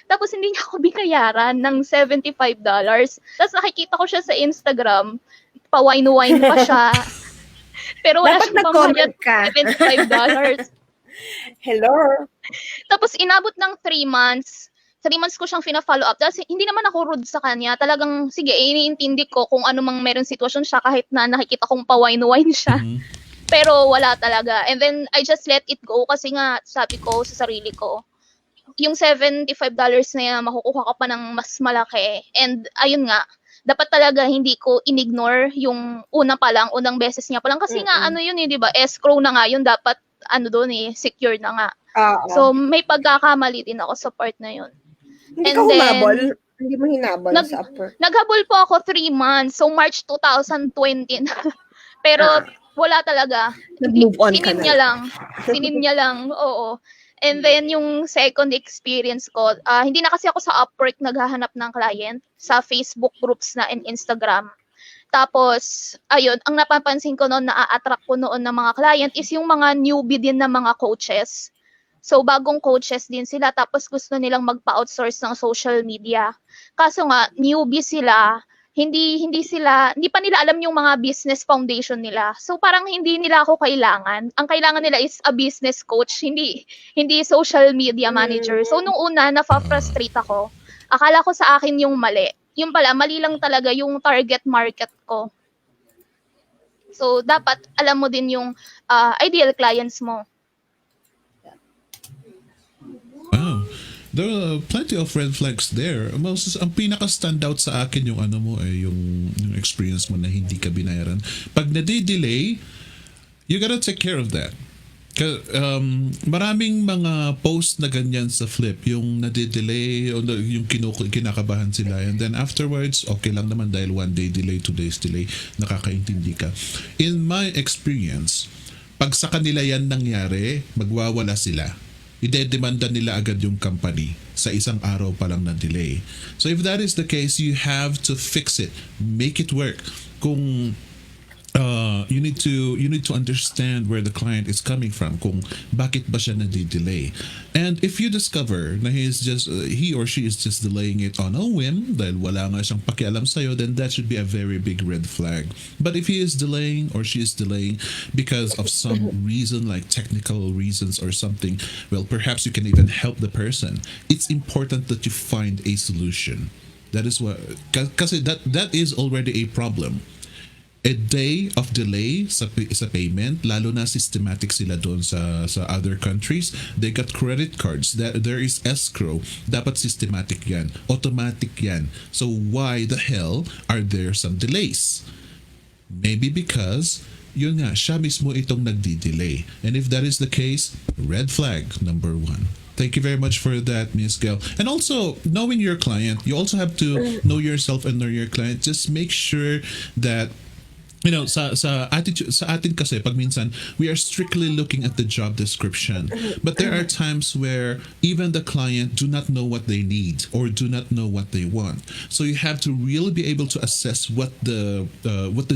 [SPEAKER 5] Tapos hindi niya ako binayaran ng $75. Tapos nakikita ko siya sa Instagram, pa-wine-wine pa siya. Pero wala
[SPEAKER 1] Dapat
[SPEAKER 5] siyang pambayad
[SPEAKER 1] ka.
[SPEAKER 5] $75.
[SPEAKER 1] Hello.
[SPEAKER 5] Tapos inabot ng 3 months. 3 months ko siyang fina-follow up. Dahil hindi naman ako rude sa kanya. Talagang, sige, iniintindi ko kung ano mang meron sitwasyon siya kahit na nakikita kong pa-wine-wine siya.
[SPEAKER 3] Mhm.
[SPEAKER 5] Pero wala talaga. And then, I just let it go kasi nga, sabi ko sa sarili ko, yung $75 na yan, makukuha ka pa ng mas malaki. And ayun nga, dapat talaga hindi ko inignore yung unang beses niya pa lang. Kasi nga, ano yun di ba? Escrow na nga yun, dapat doon secure na nga.
[SPEAKER 1] Oo.
[SPEAKER 5] So, may pagkakamali din ako sa part na yun.
[SPEAKER 1] Hindi
[SPEAKER 5] and
[SPEAKER 1] ka
[SPEAKER 5] then,
[SPEAKER 1] humabol? Hindi mo hinabol sa upper?
[SPEAKER 5] Naghabol po ako 3 months. So, March 2020 na. Pero, wala talaga.
[SPEAKER 1] Nag-move on ka
[SPEAKER 5] Sinin
[SPEAKER 1] na.
[SPEAKER 5] niya lang. Sinin niya lang, oo. And then, yung second experience ko, hindi na kasi ako sa Upwork naghahanap ng client. Sa Facebook groups na and Instagram. Tapos, ayun, ang napapansin ko noon, na-attract ko noon ng mga client is yung mga newbie din na mga coaches. So, bagong coaches din sila, tapos gusto nilang magpa-outsource ng social media. Kaso nga, newbie sila, hindi pa nila alam yung mga business foundation nila. So, parang hindi nila ako kailangan. Ang kailangan nila is a business coach, hindi social media manager. So, nung una, nafa-frustrate ako. Akala ko sa akin yung mali. Yung pala, mali lang talaga yung target market ko. So, dapat alam mo din yung ideal clients mo.
[SPEAKER 3] Wow. There are plenty of red flags there. Ang pinaka-standout sa akin yung ano mo yung experience mo na hindi ka binayaran. Pag nade-delay, you gotta take care of that. Maraming mga post na ganyan sa Flip, yung nade-delay, o yung kinakabahan sila, and then afterwards, okay lang naman dahil 1 day delay, 2 days delay, nakakaintindi ka. In my experience, pag sa kanila yan nangyari, magwawala sila. Ide-demanda nila agad yung company sa isang araw pa lang na delay. So if that is the case, you have to fix it. Make it work. Kung you need to understand where the client is coming from, kung bakit ba siya nadi-delay. And if you discover na he or she is just delaying it on a whim dahil wala nga siyang pakialam sa'yo, then that should be a very big red flag. But if he is delaying or she is delaying because of some reason, like technical reasons or something, well, perhaps you can even help the person. It's important that you find a solution. That is what, kasi that is already a problem. A day of delay sa payment, lalo na systematic sila doon sa other countries. They got credit cards. There is escrow. Dapat systematic yan. Automatic yan. So why the hell are there some delays? Maybe because yun nga, siya mismo itong nagdi-delay. And if that is the case, red flag number 1. Thank you very much for that, Ms. Gail. And also, knowing your client, you also have to know yourself and know your client. Just make sure that sa attitude sa atin kasi pag minsan we are strictly looking at the job description, but there are times where even the client do not know what they need or do not know what they want, so you have to really be able to assess what the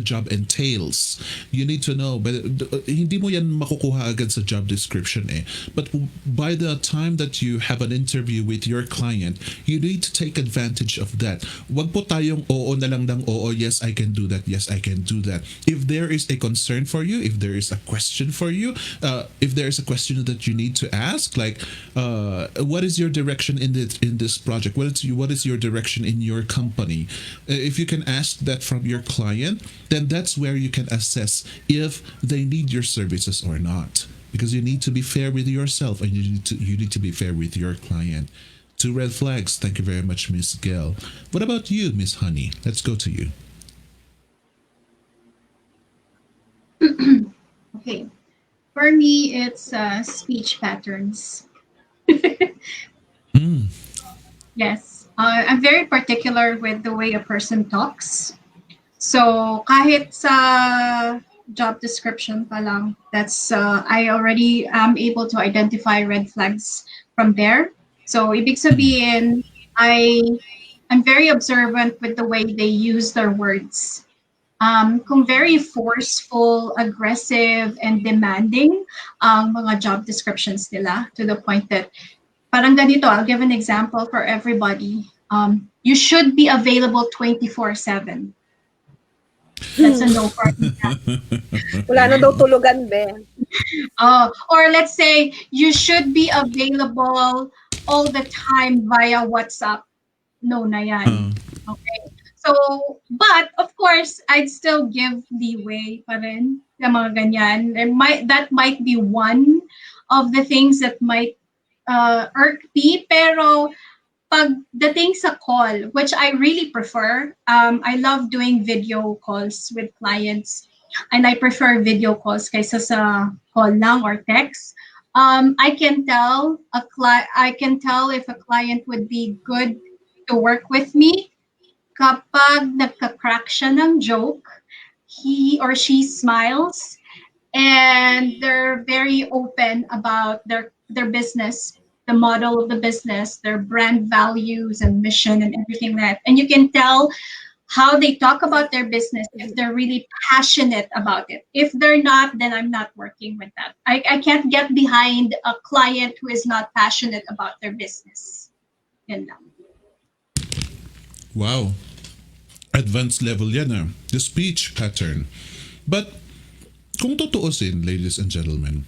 [SPEAKER 3] job entails. You need to know, but hindi mo yan makukuha agad sa job description but by the time that you have an interview with your client, you need to take advantage of that. Wag po tayong oo na lang ng oo, yes I can do that, yes I can do that. If there is a concern for you, if there is a question for you, if there is a question that you need to ask, like what is your direction in this project, what is your direction in your company, if you can ask that from your client, then that's where you can assess if they need your services or not, because you need to be fair with yourself and you need to be fair with your client. 2 red flags. Thank you very much, Miss Gail. What about you, Miss Honey? Let's go to you.
[SPEAKER 2] Okay. For me, it's speech patterns. Yes. I'm very particular with the way a person talks. So, kahit sa job description pa lang, that's I already am able to identify red flags from there. So, ibig sabihin, I'm very observant with the way they use their words. Kung very forceful, aggressive, and demanding ang mga job descriptions nila, to the point that parang ganito, I'll give an example for everybody. You should be available 24/7. That's a no for me.
[SPEAKER 1] Wala na daw tulugan, be.
[SPEAKER 2] Or let's say you should be available all the time via WhatsApp. No na yan. Okay. So, but of course, I'd still give leeway pa rin sa mga ganyan. That might be one of the things that might irk me. Pero pagdating sa call, which I really prefer, I love doing video calls with clients, and I prefer video calls kaysa sa call lang or text. I can tell if a client would be good to work with me kapag nagka-crack siya ng joke, he or she smiles, and they're very open about their business, the model of the business, their brand values and mission and everything like that. And you can tell how they talk about their business if they're really passionate about it. If they're not, then I'm not working with that. I can't get behind a client who is not passionate about their business. Yan lang.
[SPEAKER 3] Wow. Advanced level yan ah. The speech pattern. But, kung tutuusin, ladies and gentlemen,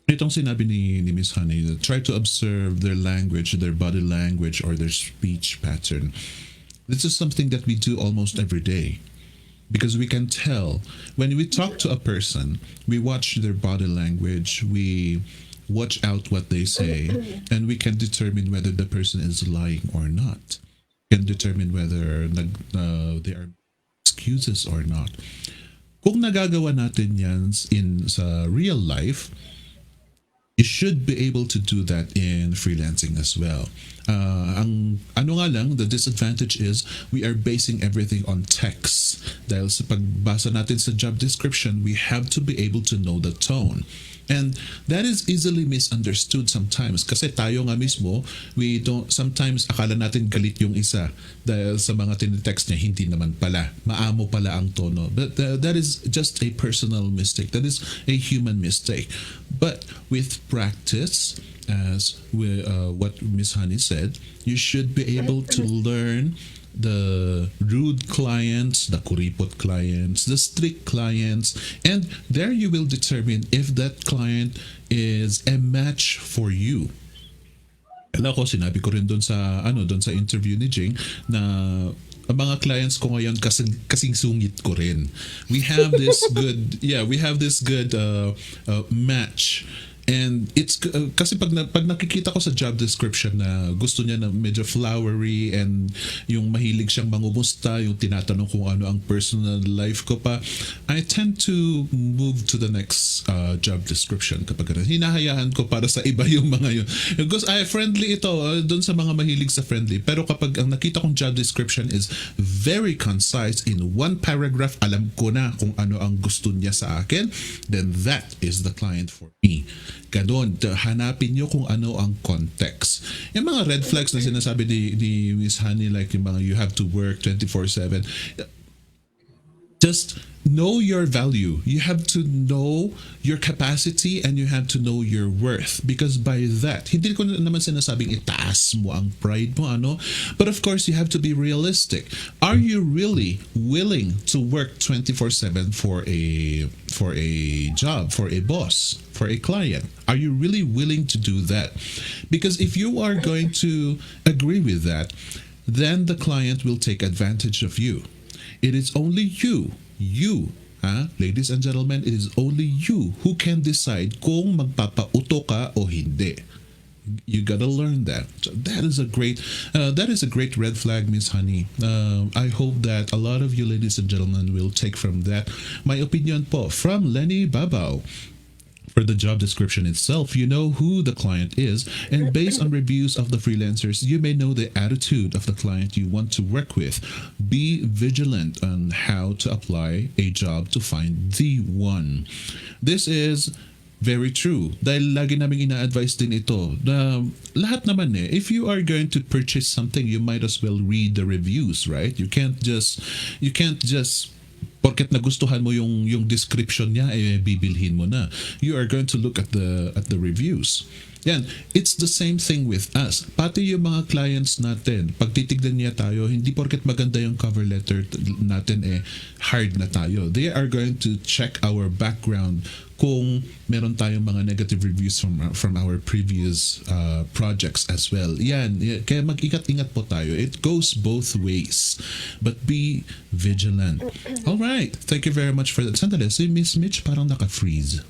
[SPEAKER 3] itong sinabi ni Miss Honey, try to observe their language, their body language, or their speech pattern. This is something that we do almost every day. Because we can tell, when we talk to a person, we watch their body language, we watch out what they say, and we can determine whether the person is lying or not. Can determine whether they are excuses or not. Kung nagagawa natin yan sa real life, you should be able to do that in freelancing as well. Ang ano nga lang, the disadvantage is we are basing everything on text. Dahil sa pagbasa natin sa job description, we have to be able to know the tone. And that is easily misunderstood sometimes kasi tayo nga mismo, we don't, sometimes akala natin galit yung isa dahil sa mga tinitext niya, hindi naman pala. Maamo pala ang tono. But that is just a personal mistake. That is a human mistake. But with practice, as what Miss Honey said, you should be able to learn the rude clients, the kuripot clients, the strict clients, and there you will determine if that client is a match for you. Alam ko, sinabi ko rin doon sa interview ni Jing na ang mga clients ko ngayon kasing sungit ko rin. We have this good match. And it's kasi pag nakikita ko sa job description na gusto niya na medyo flowery and yung mahilig siyang mangumusta, yung tinatanong kung ano ang personal life ko pa, I tend to move to the next job description kapag hinahayaan ko para sa iba yung mga yun. Because friendly ito doon sa mga mahilig sa friendly, pero kapag ang nakita kong job description is very concise in one paragraph, alam ko na kung ano ang gusto niya sa akin, then that is the client for me. Ganon, hanapin nyo kung ano ang context. Yung mga red flags na sinasabi ni Miss Honey, like yung mga you have to work 24/7, just know your value. You have to know your capacity and you have to know your worth. Because by that, hindi ko naman sinasabing itaas mo ang pride mo, but of course, you have to be realistic. Are you really willing to work 24/7 for a job, for a boss, for a client? Are you really willing to do that? Because if you are going to agree with that, then the client will take advantage of you. It is only you, ladies and gentlemen, it is only you who can decide kung magpapauto ka o hindi. You gotta learn that. So that is a great red flag, Miss Honey. I hope that a lot of you, ladies and gentlemen, will take from that. My opinion po from Lenny Babao. For the job description itself, you know who the client is, and based on reviews of the freelancers, you may know the attitude of the client you want to work with. Be vigilant on how to apply a job to find the one. This is very true. Dahil lagi namin ina-advise din ito na lahat naman if you are going to purchase something, you might as well read the reviews, right? You can't just porket nagustuhan mo yung description niya bibilhin mo na. You are going to look at the reviews. Yan, it's the same thing with us. Pati yung mga clients natin, pag titignan niya tayo, hindi porket maganda yung cover letter natin hard na tayo. They are going to check our background kung meron tayong mga negative reviews from our previous projects as well. Yan, kaya mag-ingat-ingat po tayo. It goes both ways. But be vigilant. All right. Thank you very much for that. Sandali, si Miss Mitch parang naka-freeze.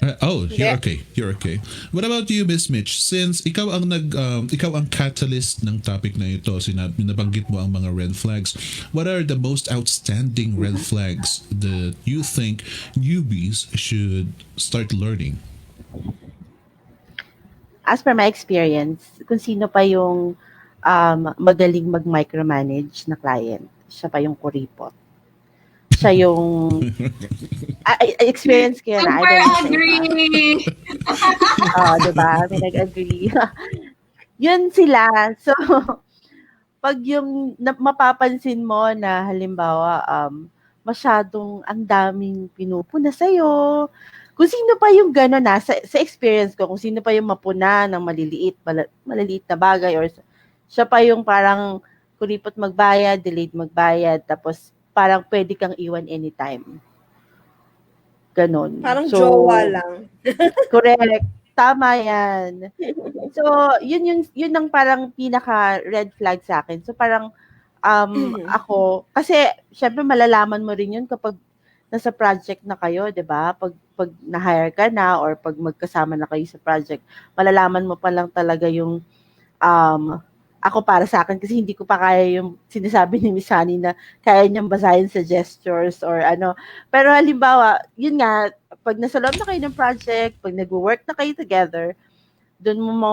[SPEAKER 3] You're okay. You're okay. What about you, Miss Mitch? Since ikaw ang ikaw ang catalyst ng topic na ito, nabanggit mo ang mga red flags. What are the most outstanding red flags that you think newbies should start learning?
[SPEAKER 4] As per my experience, kung sino pa yung magaling mag-micromanage na client, siya pa yung kuripot. Siya yung experience ko yun.
[SPEAKER 2] Super agree!
[SPEAKER 4] Diba? May nag-agree. Yun sila. So, pag yung mapapansin mo na halimbawa, masyadong ang daming pinupuna sa'yo, kung sino pa yung gano'n sa experience ko, kung sino pa yung mapuna ng maliliit na bagay, or siya pa yung parang kuripot magbayad, delayed magbayad, tapos parang pwede kang iwan anytime. Ganon.
[SPEAKER 1] Parang jowa lang.
[SPEAKER 4] Correct. Tama yan. So, yun ang parang pinaka red flag sa akin. So, parang ako, kasi syempre malalaman mo rin yun kapag nasa project na kayo, 'di ba? Pag na-hire ka na or pag magkasama na kayo sa project, malalaman mo pa lang talaga yung ako para sa akin kasi hindi ko pa kaya yung sinasabi ni Miss Honey na kaya niyang basahin sa gestures or ano. Pero halimbawa, yun nga, pag nasa loob na kayo ng project, pag nag-work na kayo together, doon mo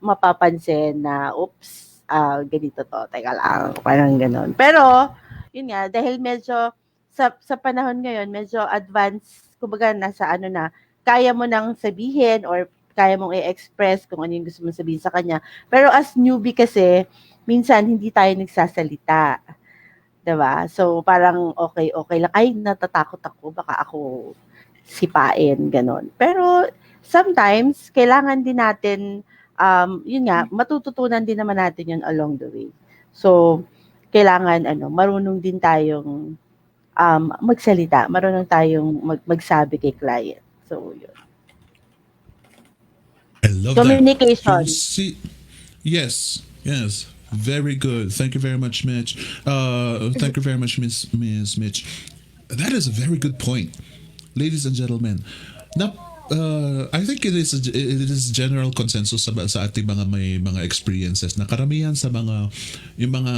[SPEAKER 4] mapapansin na, oops, ganito to, teka lang, parang ganon. Pero, yun nga, dahil medyo, sa panahon ngayon, medyo advanced, kumbaga nasa ano na, kaya mo nang sabihin or kaya mong i-express kung ano yung gusto mong sabihin sa kanya. Pero as newbie kasi, minsan hindi tayo nagsasalita. Diba? So, parang okay lang. Ay, natatakot ako. Baka ako sipain, ganon. Pero, sometimes, kailangan din natin, yun nga, matututunan din naman natin yun along the way. So, kailangan, marunong din tayong magsalita. Marunong tayong magsabi kay client. So, yun.
[SPEAKER 3] I love
[SPEAKER 4] communication.
[SPEAKER 3] That. Yes. Very good. Thank you very much, Mitch. Thank you very much, Miss Mitch. That is a very good point, ladies and gentlemen. Now, I think it is general consensus sa ating may mga experiences na karamihan sa yung mga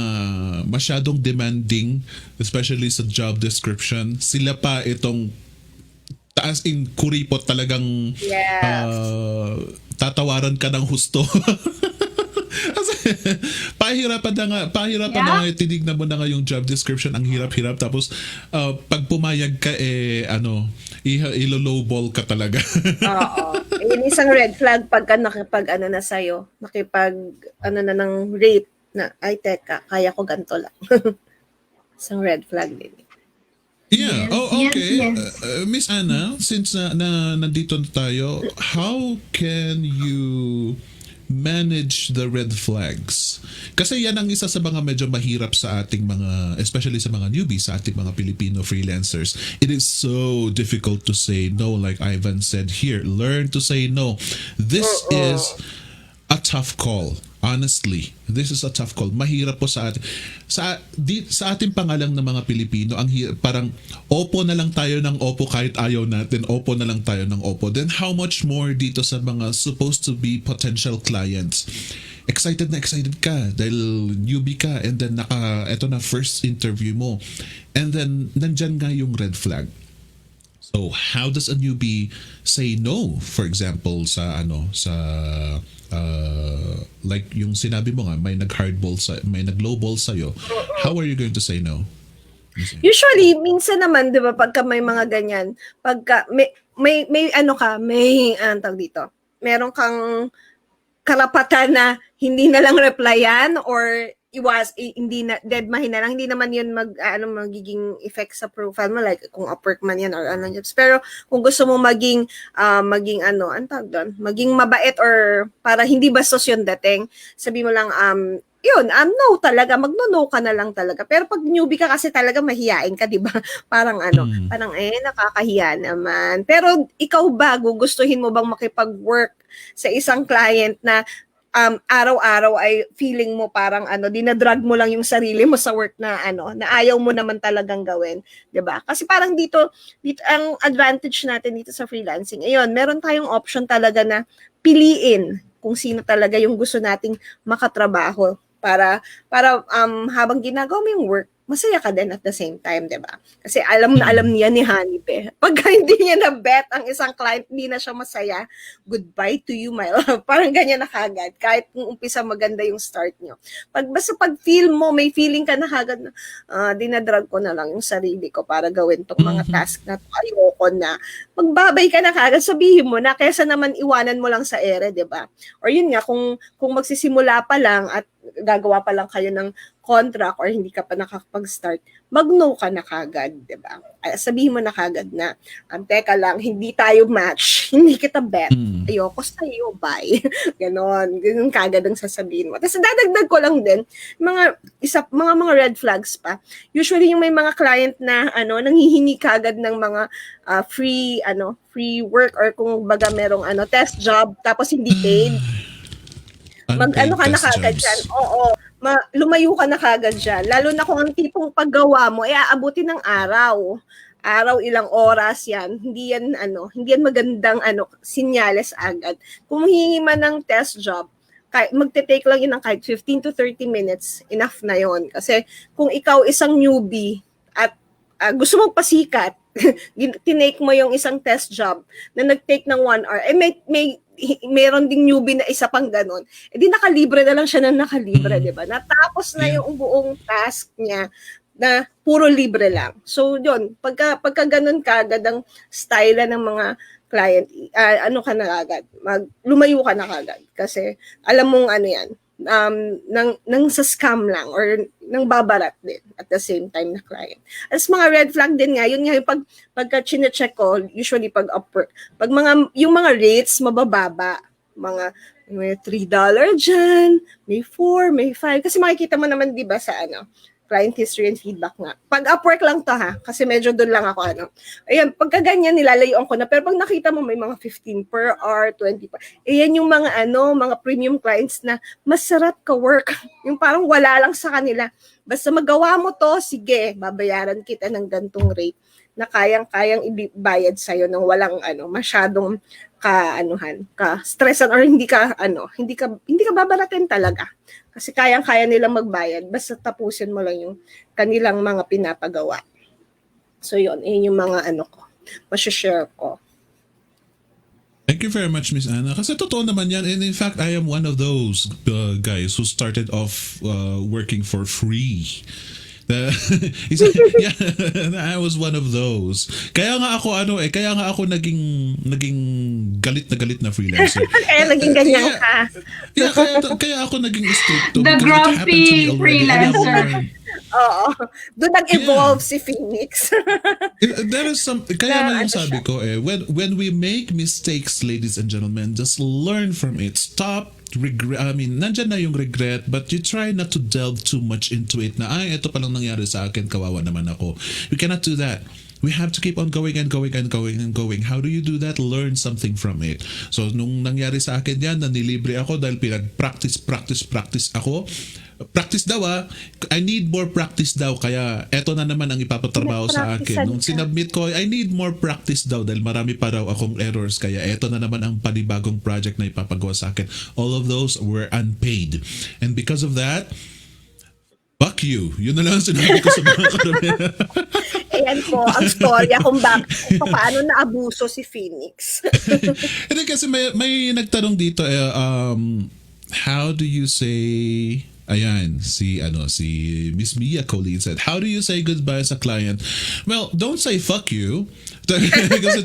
[SPEAKER 3] masyadong demanding, especially sa job description, sila pa itong taas in kuripot talagang tatawaran ka ng husto. Kasi pahirapan na nga tinignan mo na nga yung job description, ang hirap-hirap, tapos pag pumayag ka ilo-lowball ka talaga.
[SPEAKER 1] Oo. Yun isang red flag pagka nakipag na sa'yo, na ng rate na, ay teka, kaya ko ganito lang. Isang red flag din.
[SPEAKER 3] Yeah. Okay.
[SPEAKER 2] Yes.
[SPEAKER 3] Miss Anna, since nandito na tayo, how can you manage the red flags? Kasi yan ang isa sa mga medyo mahirap sa ating mga, especially sa mga newbies, sa ating mga Filipino freelancers. It is so difficult to say no, like Ivan said here. Learn to say no. This is a tough call. Honestly, this is a tough call. Mahirap po sa atin. Sa ating pangalang ng mga Pilipino, parang opo na lang tayo ng opo kahit ayaw natin. Opo na lang tayo ng opo. Then how much more dito sa mga supposed to be potential clients? Excited ka dahil newbie ka, and then eto na first interview mo. And then nandyan nga yung red flag. So how does a newbie say no, for example, like yung sinabi mo nga, may nag-lowball sa'yo. How are you going to say no?
[SPEAKER 1] Usually, minsan naman, 'di ba, pagka may mga ganyan, pagka may tawag dito. Meron kang karapatan na hindi na lang replyan or hindi na deadmahin na lang, hindi naman yun magiging effect sa profile mo, like kung Upwork man yan or ano jobs. Pero kung gusto mo maging ang tawag doon, maging mabait or para hindi bastos yung dating, sabi mo lang no talaga, magno-no ka na lang talaga. Pero pag newbie ka kasi talaga mahiyain ka, 'di ba? Parang nakakahiya naman. Pero ikaw ba, gugustuhin mo bang makipag-work sa isang client na araw-araw ay feeling mo parang dinadrag mo lang yung sarili mo sa work na na ayaw mo naman talagang gawin, 'di ba? Kasi parang dito ang advantage natin dito sa freelancing. Ayun, meron tayong option talaga na piliin kung sino talaga yung gusto nating makatrabaho para habang ginagawa mo yung work, masaya ka din at the same time, 'di ba? Kasi alam na alam niya ni Hanipe. Pagka hindi niya na bet ang isang client, hindi na siya masaya. Goodbye to you, my love. Parang ganyan na kagad. Kahit kung umpisa maganda yung start niyo. Basta pag feel mo, may feeling ka na kagad na dinadrag ko na lang yung sarili ko para gawin tong mga task na to. Ayoko na. Magbabay ka na kagad, sabihin mo na kaysa naman iwanan mo lang sa ere, 'di ba? Or yun nga, kung magsisimula pa lang at gagawa pa lang kayo ng contract or hindi ka pa nakakapag-start, mag-no ka na kagad, 'di ba? Sabihin mo na kagad na, teka lang, hindi tayo match, hindi kita bet, ayoko sa'yo, bye. Ganon kagad ang sasabihin mo. Tapos dadagdag ko lang din, mga red flags pa. Usually yung may mga client na nanghihingi kagad ng mga free work or kung baga merong test job tapos hindi paid. Mag-ano ka na kagad dyan. Oo. Lumayo ka na kagad dyan. Lalo na kung ang tipong paggawa mo, aabutin ng araw. Ilang oras yan. Hindi yan magandang sinyales agad. Kung hihingi man ng test job, magte-take lang yun ng kahit 15 to 30 minutes, enough na yon. Kasi kung ikaw isang newbie at gusto mong pasikat, tinake mo yung isang test job na nag-take ng 1 hour, meron ding newbie na isa pang ganon, di nakalibre na lang siya na nakalibre, di ba? Natapos na yung buong task niya na puro libre lang. So, yun, pagka ganon kagad ang style ng mga client, ka na agad, lumayo ka na kagad. Kasi, alam mong yan, nang sa scam lang or nang babarat din at the same time na client. As mga red flag din nga, yun nga yung pagka chine-check ko, usually pag Upwork, yung mga rates mabababa, may $3 dyan, may 4, may 5, kasi makikita mo naman di ba sa client history and feedback nga. Pag Upwork lang to kasi medyo doon lang ako Ayan, pagka ganyan nilalayuan ko na, pero pag nakita mo may mga 15 per hour, 20 per, ayan yung mga mga premium clients na masarap ka work. Yung parang wala lang sa kanila. Basta magawa mo to, sige, babayaran kita ng gantong rate na kayang ibayad sa'yo nang walang masyadong ka-stressan or hindi ka babaratin talaga. Kasi kayang-kaya nilang magbayad, basta tapusin mo lang yung kanilang mga pinapagawa. So yun yung mga ko, masashare ko.
[SPEAKER 3] Thank you very much, Miss Anna. Kasi totoo naman yan. And in fact, I am one of those guys who started off working for free. I was one of those. Kaya nga ako naging galit na freelancer.
[SPEAKER 1] Kaya naging ganyan ka.
[SPEAKER 3] Kaya ako naging stricto.
[SPEAKER 2] The grumpy freelancer.
[SPEAKER 1] Oo. Doon nag-evolve si Phoenix.
[SPEAKER 3] There is kaya na yung sabi ko when we make mistakes, ladies and gentlemen, just learn from it. Stop regret. Nandyan na yung regret, but you try not to delve too much into it na, ito palang nangyari sa akin, kawawa naman ako. You cannot do that. We have to keep on going and going and going and going. How do you do that? Learn something from it. So, nung nangyari sa akin yan, nanilibre ako dahil practice ako. Practice daw I need more practice daw, kaya eto na naman ang ipapatrabaho sa akin. Nung sinubmit ko, I need more practice daw dahil marami pa raw akong errors, kaya eto na naman ang panibagong project na ipapagawa sa akin. All of those were unpaid. And because of that, fuck you. Yun na lang ang sinabi ko sa mga karamihan.
[SPEAKER 1] Ayan po ang storya kung paano naabuso si Phoenix.
[SPEAKER 3] Hindi kasi may nagtanong dito how do you say, ayan, si Miss Mia Colleen said, how do you say goodbye sa client? Well, don't say fuck you. Kasi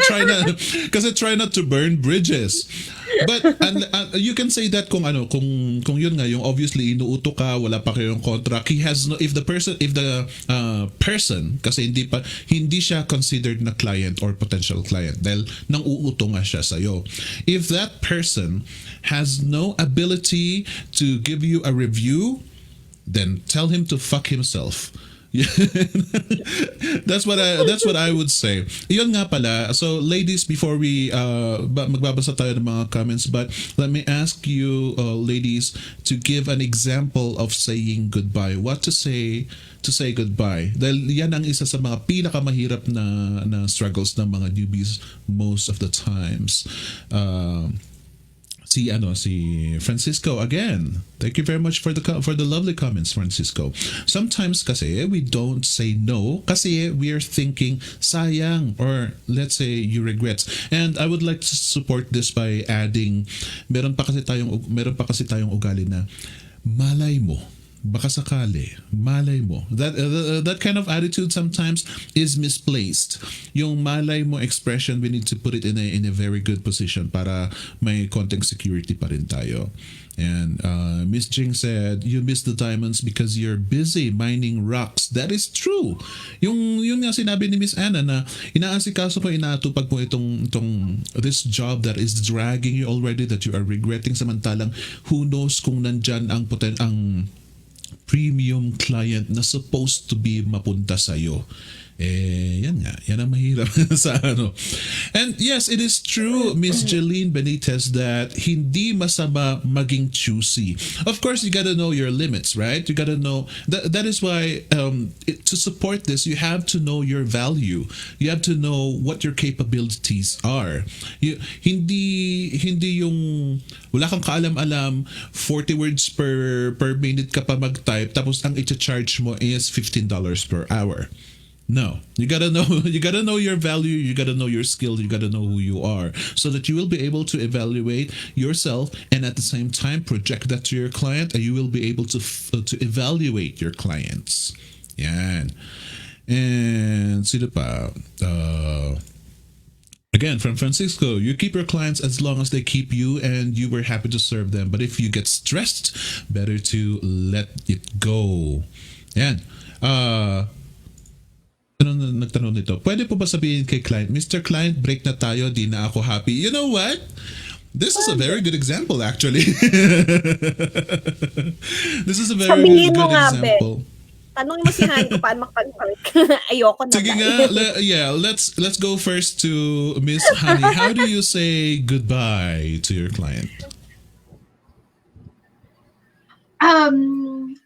[SPEAKER 3] try not to burn bridges. But you can say that kung kung yun nga yung obviously inuuto ka, wala pa kayong contract, he has no, if the person kasi hindi siya considered na client or potential client dahil nang uuto nga siya sa iyo. If that person has no ability to give you a review, then tell him to fuck himself. That's what I would say. Iyon nga pala. So ladies, before we magbabasa tayo ng mga comments, but let me ask you ladies to give an example of saying goodbye. What to say goodbye. Dahil yan ang isa sa mga pinakamahirap na struggles ng mga newbies most of the times. Si Francisco again. Thank you very much for the lovely comments, Francisco. Sometimes kasi we don't say no kasi we are thinking sayang, or let's say you regret. And I would like to support this by adding meron pa kasi tayong ugali na malay mo, baka sakali, malay mo. That kind of attitude sometimes is misplaced. Yung malay mo expression, we need to put it in a very good position para may konting security pa rin tayo. And Miss Jing said, you miss the diamonds because you're busy mining rocks. That is true. Yun nga sinabi ni Miss Anna na inaasikaso mo, inaatupag mo itong this job that is dragging you already, that you are regretting, samantalang who knows kung nandyan ang premium client na supposed to be mapunta sa'yo. Yan ang mahirap sa ano. And yes, it is true, Miss Jeline Benitez, that hindi masama maging choosy. Of course, you gotta know your limits, right? You gotta know, that is why to support this, you have to know your value. You have to know what your capabilities are. Hindi yung wala kang kaalam-alam, 40 words per minute ka pa mag-type, tapos ang i-charge mo is $15 per hour. No, you gotta know your value, you gotta know your skill, you gotta know who you are, so that you will be able to evaluate yourself and at the same time project that to your client, and you will be able to evaluate your clients. Yan. And sino pa? Again, from Francisco, you keep your clients as long as they keep you and you were happy to serve them. But if you get stressed, better to let it go. Yan. Nagtanong nito, pwede po ba sabihin kay client, Mr. Client, break na tayo, di na ako happy. You know what? This is a very good example, actually. This is a very
[SPEAKER 1] Sabihin
[SPEAKER 3] good
[SPEAKER 1] mo nga,
[SPEAKER 3] example.
[SPEAKER 1] Tanong mo si Han kung paano makapag-break. Ayoko na.
[SPEAKER 3] Sige nga, let's go first to Miss Honey. How do you say goodbye to your client?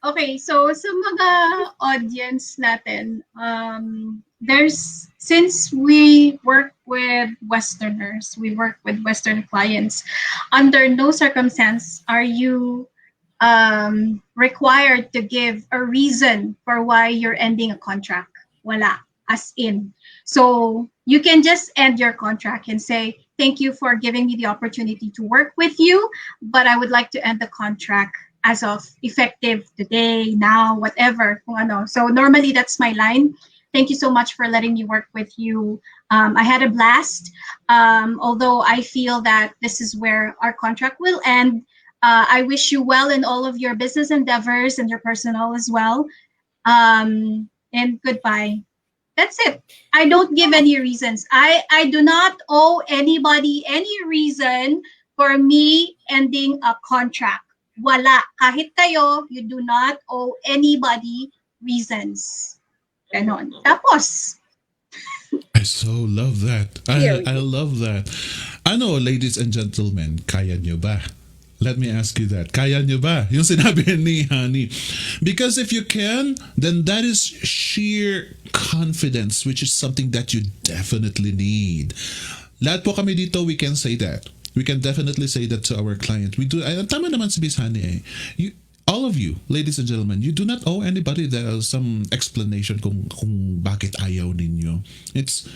[SPEAKER 2] Okay, so sa mga audience natin, since we work with Westerners, we work with Western clients, under no circumstance are you required to give a reason for why you're ending a contract. Wala, as in. So you can just end your contract and say, thank you for giving me the opportunity to work with you, but I would like to end the contract as of effective today, now, whatever. Kung ano. So normally that's my line. Thank you so much for letting me work with you. I had a blast. Although I feel that this is where our contract will end. I wish you well in all of your business endeavors and your personal as well. And goodbye. That's it. I don't give any reasons. I do not owe anybody any reason for me ending a contract. Wala. Kahit kayo, you do not owe anybody reasons. Ganon. Tapos.
[SPEAKER 3] I so love that. I love that. Ano, ladies and gentlemen, kaya nyo ba? Let me ask you that. Kaya nyo ba? Yung sinabi ni Honey. Because if you can, then that is sheer confidence, which is something that you definitely need. Lahat po kami dito, we can say that. We can definitely say that to our client. We do. Tama naman si Miss Honey eh. All of you, ladies and gentlemen, you do not owe anybody some explanation kung bakit ayaw ninyo. It's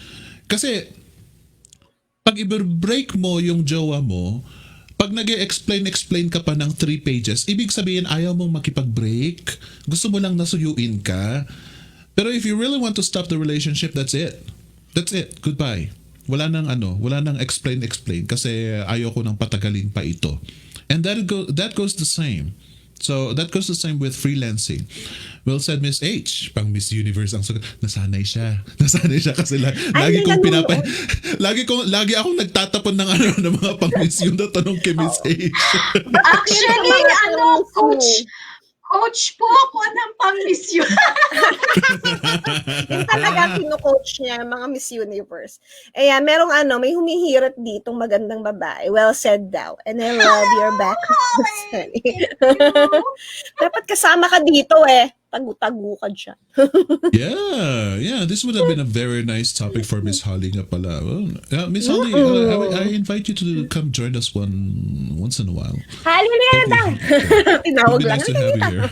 [SPEAKER 3] kasi pag i-break mo yung jowa mo, pag nag-explain ka pa ng 3 pages, ibig sabihin ayaw mong makipag-break, gusto mo lang nasuyuin ka. Pero if you really want to stop the relationship, that's it. That's it. Goodbye. wala nang explain kasi ayoko nang patagalin pa ito. And that goes the same. So that goes the same with freelancing. Well said, Miss H. Pang Miss Universe ang sagot. Nasanay siya kasi lagi kong lagi akong nagtatapon ng ng mga pang Miss Yun na tanong kay Miss H.
[SPEAKER 2] Actually, coach po ako ng pang-mission.
[SPEAKER 1] Yung talaga kino-coach niya, mga Miss Universe. Ayan, merong may humihirit ditong magandang babae. Well said daw. And I love your back. Dapat kasama ka dito Tagu-tagu ka dyan.
[SPEAKER 3] Yeah. This would have been a very nice topic for Miss Holly nga pala. Well, Miss Holly, I invite you to come join us once in a while.
[SPEAKER 1] Halilita! Tinawag
[SPEAKER 3] It'd be
[SPEAKER 1] lang.
[SPEAKER 3] nice to have you here.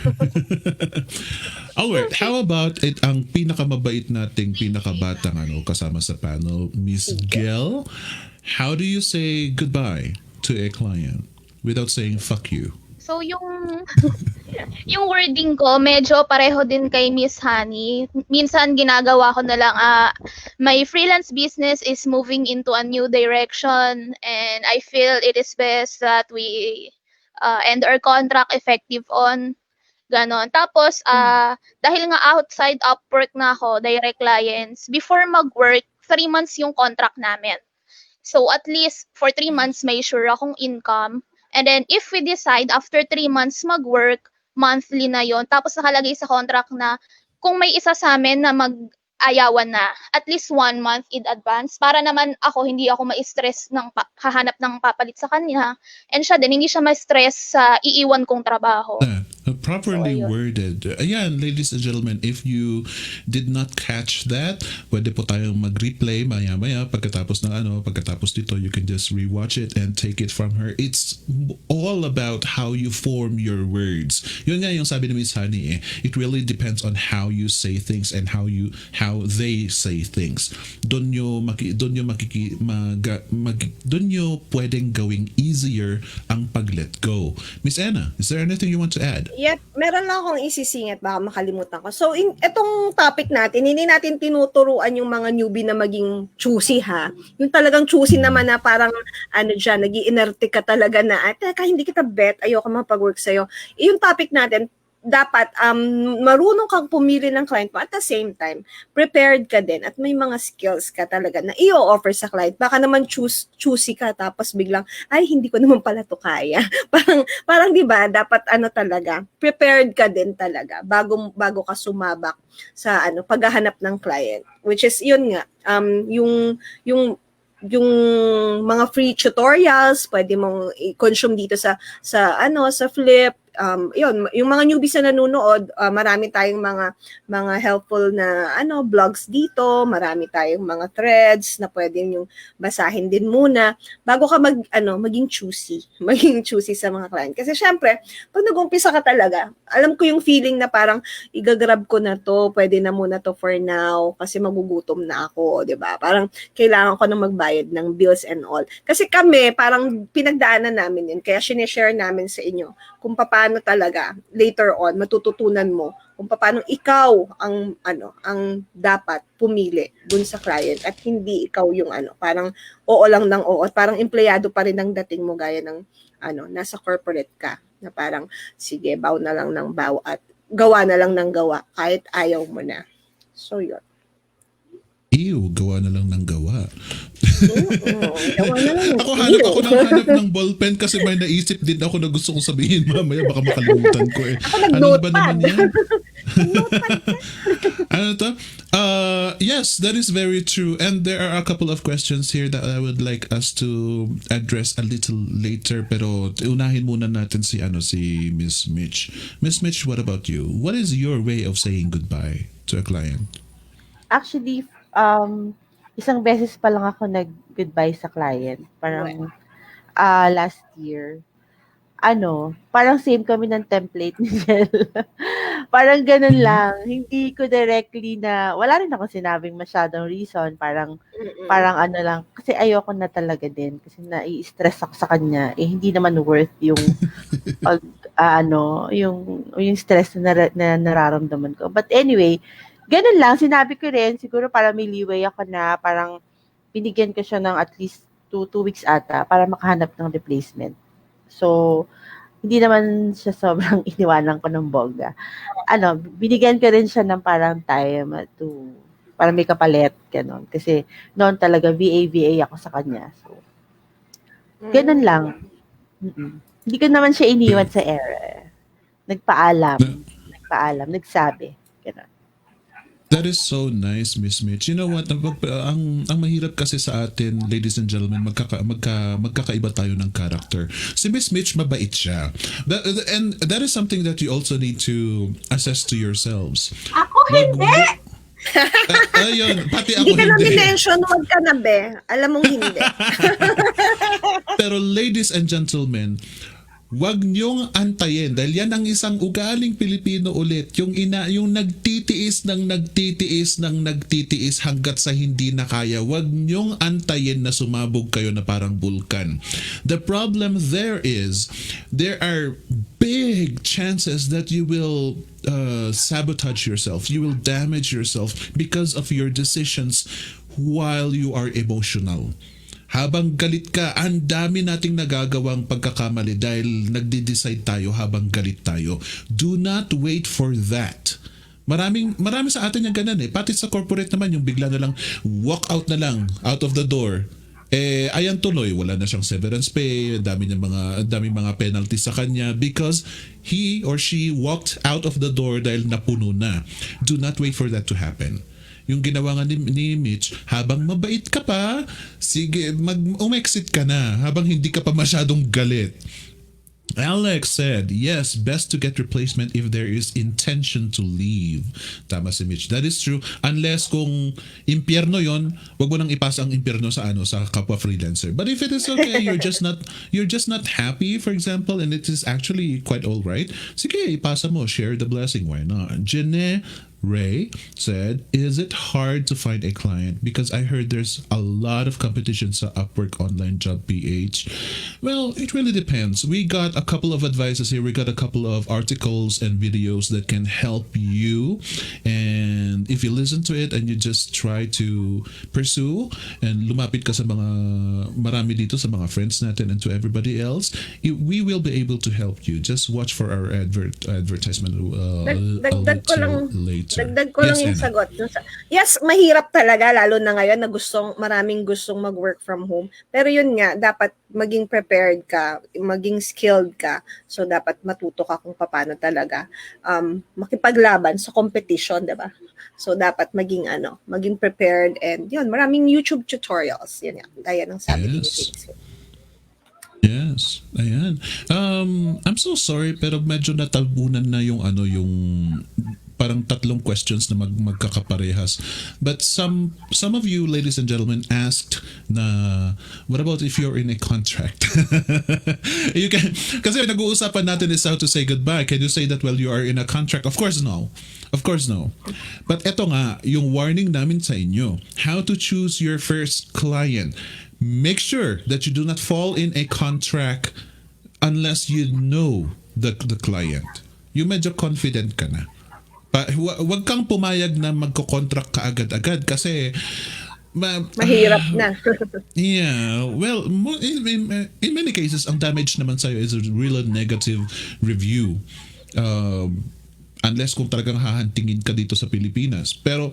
[SPEAKER 3] Alright, how about ang pinakamabait nating pinakabatang kasama sa panel, Miss Gel? How do you say goodbye to a client without saying fuck you?
[SPEAKER 5] So yung wording ko medyo pareho din kay Miss Honey. Minsan ginagawa ko na lang my freelance business is moving into a new direction and I feel it is best that we end our contract effective on ganon. Tapos dahil nga outside Upwork na ako, direct clients, before mag-work 3 months yung contract namin. So at least for 3 months may sure akong income. And then, if we decide after 3 months mag-work, monthly na yon. Tapos nakalagay sa contract na kung may isa sa amin na mag-ayawan na, at least 1 month in advance, para naman hindi ako ma-stress ng hahanap ng papalit sa kanya. And siya din, hindi siya ma-stress sa iiwan kong trabaho.
[SPEAKER 3] Properly worded. Ayan, ladies and gentlemen, if you did not catch that, pwede po tayong mag-replay maya-maya pagkatapos dito, you can just rewatch it and take it from her. It's all about how you form your words. Yun nga yung sabi ni Miss Honey it really depends on how you say things and how they say things. Doon nyo pwedeng gawing easier ang pag-let go. Miss Anna, is there anything you want to add?
[SPEAKER 1] Yep, meron lang akong isisingit, baka makalimutan ko. So, itong topic natin, hindi natin tinuturuan yung mga newbie na maging choosy ha. Yung talagang choosy naman na parang, nag-iinerte ka talaga na, teka, hindi kita bet, ayoko mapag-work sa'yo. Yung topic natin, dapat marunong kang pumili ng client mo at the same time, prepared ka din at may mga skills ka talaga na i-offer sa client. Baka naman choosy ka tapos biglang, hindi ko naman pala to kaya. parang 'di ba, dapat talaga, prepared ka din talaga bago ka sumabak sa paghahanap ng client. Which is yun nga, yung mga free tutorials, pwede mong i-consume dito sa Flip. Yung mga newbies na nanonood, marami tayong mga helpful na blogs dito, marami tayong mga threads na pwedeng yung basahin din muna bago ka maging choosy sa mga client. Kasi syempre, pag nag-umpisa ka talaga, alam ko yung feeling na parang igagrab ko na to, pwede na muna to for now kasi magugutom na ako, 'di ba? Parang kailangan ko na magbayad ng bills and all. Kasi kami, parang pinagdaanan namin yun, kaya sinishare namin sa inyo kung paano talaga later on matututunan mo kung paano ikaw ang dapat pumili dun sa client at hindi ikaw yung parang oo lang ng oo, parang empleyado pa rin ang dating mo gaya ng nasa corporate ka na parang sige, baw na lang ng baw at gawa na lang ng gawa kahit ayaw mo na. So yun.
[SPEAKER 3] Gawa na lang ng gawa.
[SPEAKER 1] Gawa na lang.
[SPEAKER 3] Ako hanap ng ballpen kasi may naisip din ako na gusto kong sabihin mamaya, baka makalimutan ko
[SPEAKER 1] Ako
[SPEAKER 3] Ano ba naman yan? Yes, that is very true. And there are a couple of questions here that I would like us to address a little later. Pero unahin muna natin si Miss Mitch. Miss Mitch, what about you? What is your way of saying goodbye to a client?
[SPEAKER 4] Actually, isang beses pa lang ako nag-goodbye sa client. Parang last year. Parang same kami ng template ni Jel. Parang ganun lang. Hindi ko directly wala rin ako sinabing masyadong reason. Parang lang. Kasi ayoko na talaga din. Kasi nai-stress ako sa kanya. Hindi naman worth yung yung stress na nararamdaman ko. But anyway, ganun lang, sinabi ko rin, siguro para may leeway ako na parang binigyan ko siya ng at least 2 weeks ata para makahanap ng replacement. So, hindi naman siya sobrang iniwanan ko ng bongga. Binigyan ko rin siya ng parang time para may kapalit, gano'n. Kasi noon talaga VA ako sa kanya. So, ganun lang. Hindi ko naman siya iniwan sa air. Nagpaalam, nagsabi. Ganun.
[SPEAKER 3] That is so nice, Miss Mitch. You know what? Ang mahirap kasi sa atin, ladies and gentlemen, magkakaiba tayo ng character. Si Miss Mitch, mabait siya. And that is something that you also need to assess to yourselves.
[SPEAKER 2] Ako hindi!
[SPEAKER 3] Ayun, pati ako
[SPEAKER 1] Hindi ka na
[SPEAKER 3] hindi.
[SPEAKER 1] minention, huwag ka na be. Alam mong hindi.
[SPEAKER 3] Pero ladies and gentlemen, wag niyong antayin dahil yan ang isang ugaling Pilipino ulit. Yung nagtitiis hanggat sa hindi na kaya. Wag niyong antayin na sumabog kayo na parang bulkan. The problem there are big chances that you will sabotage yourself. You will damage yourself because of your decisions while you are emotional. Habang galit ka, ang dami nating nagagawang pagkakamali dahil nagde-decide tayo habang galit tayo. Do not wait for that. Marami sa atin yung ganun eh. Pati sa corporate naman, yung bigla na lang, walk out na lang, out of the door. Ayan tuloy, wala na siyang severance pay, daming mga penalties sa kanya because he or she walked out of the door dahil napuno na. Do not wait for that to happen. Yung ginawa nga ni Mitch, habang mabait ka pa, sige, umexit ka na habang hindi ka pa masyadong galit. Alex said, yes, best to get replacement if there is intention to leave. Tama si Mitch. That is true. Unless kung impyerno yon, wag mo nang ipasa ang impyerno sa kapwa freelancer. But if it is okay, you're just not happy, for example, and it is actually quite all right, sige, ipasa mo, share the blessing. Why not? Jene Ray said, is it hard to find a client? Because I heard there's a lot of competition sa Upwork Online Job PH. Well, it really depends. We got a couple of advices here. We got a couple of articles and videos that can help you. And if you listen to it and you just try to pursue and lumapit ka sa marami dito sa mga friends natin and to everybody else, we will be able to help you. Just watch for our advertisement later.
[SPEAKER 1] Dagdag ko lang yung
[SPEAKER 3] Anna.
[SPEAKER 1] sagot. Yes, mahirap talaga, lalo na ngayon na maraming gustong mag-work from home. Pero yun nga, dapat maging prepared ka, maging skilled ka. So, dapat matuto ka kung paano talaga makipaglaban sa competition, diba? So, dapat maging prepared and yun, maraming YouTube tutorials. Yun nga, gaya ng sabi ni
[SPEAKER 3] Yes. Yes, ayan. I'm so sorry pero medyo natabunan na yung parang tatlong questions na magkakaparehas. But some of you, ladies and gentlemen, asked na, what about if you're in a contract? Kasi nag-uusapan natin is how to say goodbye. Can you say that while you are in a contract? Of course no. Of course no. But eto nga, yung warning namin sa inyo. How to choose your first client. Make sure that you do not fall in a contract unless you know the client. Yung medyo confident ka na. Huwag kang pumayag na magko-contract ka agad-agad kasi
[SPEAKER 1] mahirap na.
[SPEAKER 3] Yeah, well, in many cases, ang damage naman sa'yo is a real negative review. Unless kung talagang hahantingin ka dito sa Pilipinas. Pero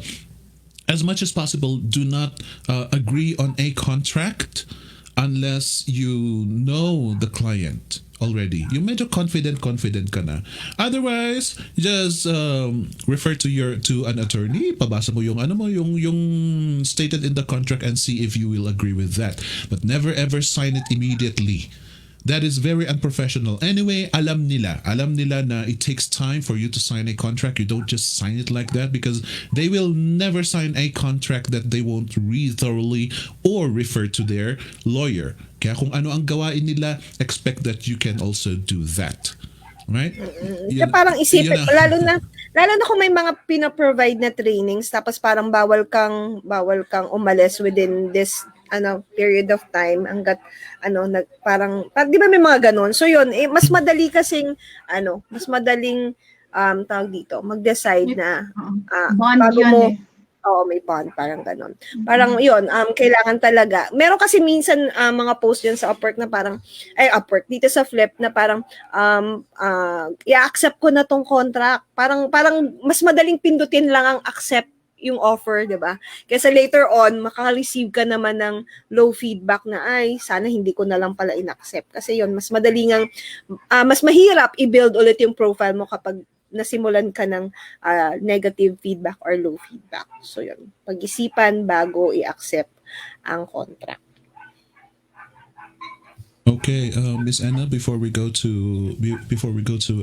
[SPEAKER 3] as much as possible, do not agree on a contract unless you know the client already. Yung medyo confident ka na. Otherwise, just refer to an attorney, pabasa mo yung yung stated in the contract and see if you will agree with that. But never ever sign it immediately. That is very unprofessional. Anyway, alam nila na it takes time for you to sign a contract. You don't just sign it like that because they will never sign a contract that they won't read thoroughly or refer to their lawyer. Kaya kung ano ang gawain nila, expect that you can also do that. Right?
[SPEAKER 1] Kaya parang isipin, lalo na kung may mga pina-provide na trainings tapos parang bawal kang umalis within this period of time hanggat parang di ba may mga ganon. So yun, mas madali kasing mas madaling tawag dito, mag-decide na
[SPEAKER 2] Bond
[SPEAKER 1] bago
[SPEAKER 2] yun
[SPEAKER 1] mo Oo, may bond, parang gano'n. Parang yun, kailangan talaga. Meron kasi minsan mga post yun sa Upwork na parang, Upwork, dito sa Flip na parang, i-accept ko na tong contract. Parang mas madaling pindutin lang ang accept yung offer, di ba? Kasi later on, makaka-receive ka naman ng low feedback na, sana hindi ko na lang pala in-accept. Kasi yun, mas madaling mas mahirap i-build ulit yung profile mo kapag nasimulan ka ng negative feedback or low feedback. So yun, pag-isipan bago i-accept ang contract.
[SPEAKER 3] Okay, Miss Anna, before we go to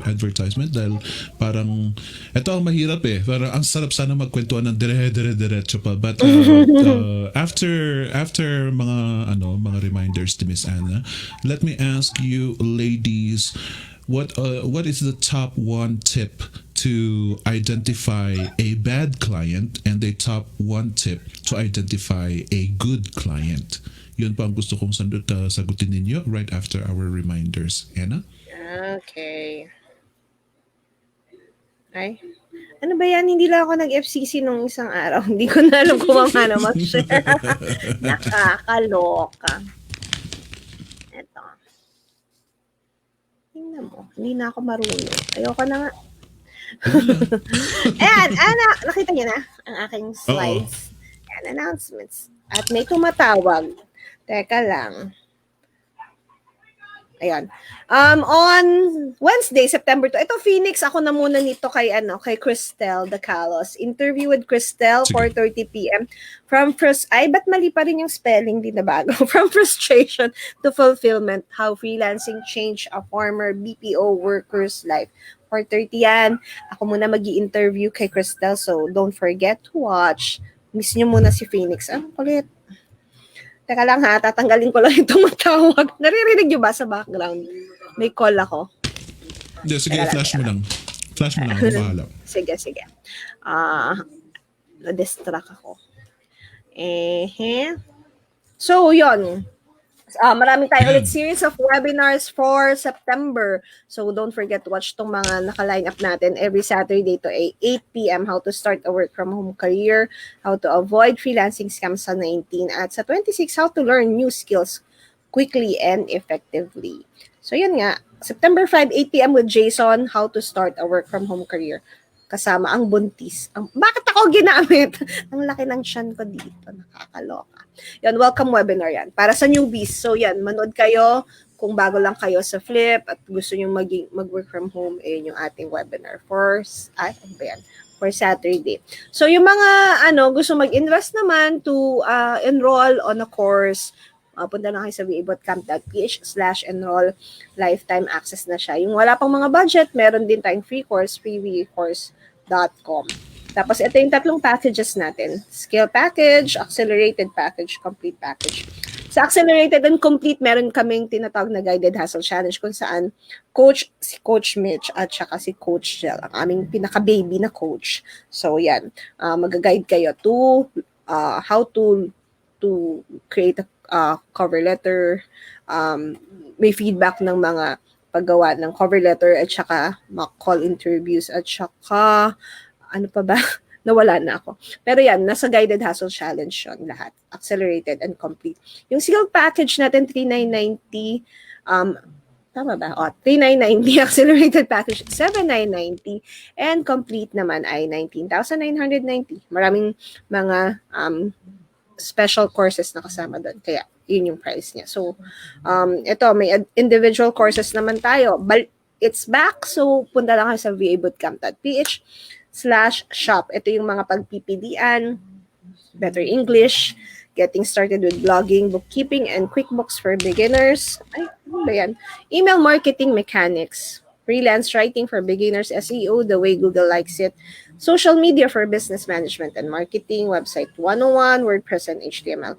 [SPEAKER 3] advertisement, dahil parang ito ang mahirap eh. Parang ang sarap sana magkwentuhan ng diretso pa. But after mga reminders to Miss Anna, let me ask you ladies, what is the top one tip to identify a bad client and a top one tip to identify a good client? Yun pa ang gusto kong sagutin ninyo right after our reminders. Anna?
[SPEAKER 1] Okay. Ay, ano ba yan? Hindi lang ako nag-FCC nung isang araw. Hindi ko na alam kung paano mag-share. Nakakaloka. Eto. Tingnan mo. Hindi na ako marunong. Ayoko na nga. Ayan, nakita niyo na ang aking slides. Ayan, announcements. At may tumatawag. Teka lang. Ayan. On Wednesday, September 2. Ito, Phoenix. Ako na muna nito kay Cristel Dacalos. Interview with Cristel, 4:30 p.m. Ba't mali pa rin yung spelling, di na bago? From frustration to fulfillment, how freelancing changed a former BPO worker's life. 4:30 yan. Ako muna magi-interview kay Cristel, so don't forget to watch. Miss nyo muna si Phoenix. Kulit. Teka lang ha, tatanggalin ko lang yung tumatawag. Naririnig nyo ba sa background? May call ako.
[SPEAKER 3] Hindi, sige, flash mo lang. Flash mo lang, ako bahala.
[SPEAKER 1] Sige. Na-distract ako. So, yun. Marami tayo ulit series of webinars for September. So, don't forget to watch tong mga naka-line up natin every Saturday to 8 p.m. How to start a work-from-home career, how to avoid freelancing scams sa 19, at sa 26, how to learn new skills quickly and effectively. So, yun nga. September 5, 8 p.m. with Jason, how to start a work-from-home career. Kasama ang buntis. Bakit ako ginamit? Ang laki ng tiyan ko dito. Nakakaloka. Yan, welcome webinar yan. Para sa newbies. So yan, manood kayo kung bago lang kayo sa Flip at gusto nyo mag-work from home, yung ating webinar for Saturday. So yung mga gusto mag-invest naman to enroll on a course, punta na kayo sa vabootcamp.ph/enroll. Lifetime access na siya. Yung wala pang mga budget, meron din tayong free course, freevacourse.com. Tapos ito yung tatlong packages natin. Skill package, accelerated package, complete package. Sa accelerated and complete, meron kaming tinatawag na guided hustle challenge kung saan si Coach Mitch at saka si Coach Jel, ang aming pinaka-baby na coach. So yan, mag-guide kayo to how to create a cover letter, may feedback ng mga paggawa ng cover letter at saka mock call interviews at saka ano pa ba? Nawala na ako. Pero yan, nasa guided hustle challenge yun lahat. Accelerated and complete. Yung skill package natin, 3,990. Tama ba? 3,990. Accelerated package, 7,990. And complete naman ay 19,990. Maraming mga special courses na kasama doon. Kaya, yun yung price niya. So, ito, may individual courses naman tayo. It's back. So, punta lang kayo sa vabootcamp.ph/shop. Ito yung mga pag-PPD-an, better English, getting started with blogging, bookkeeping, and QuickBooks for beginners. Ano ba yan? Email marketing mechanics, freelance writing for beginners, SEO, the way Google likes it, social media for business management and marketing, website 101, WordPress and HTML,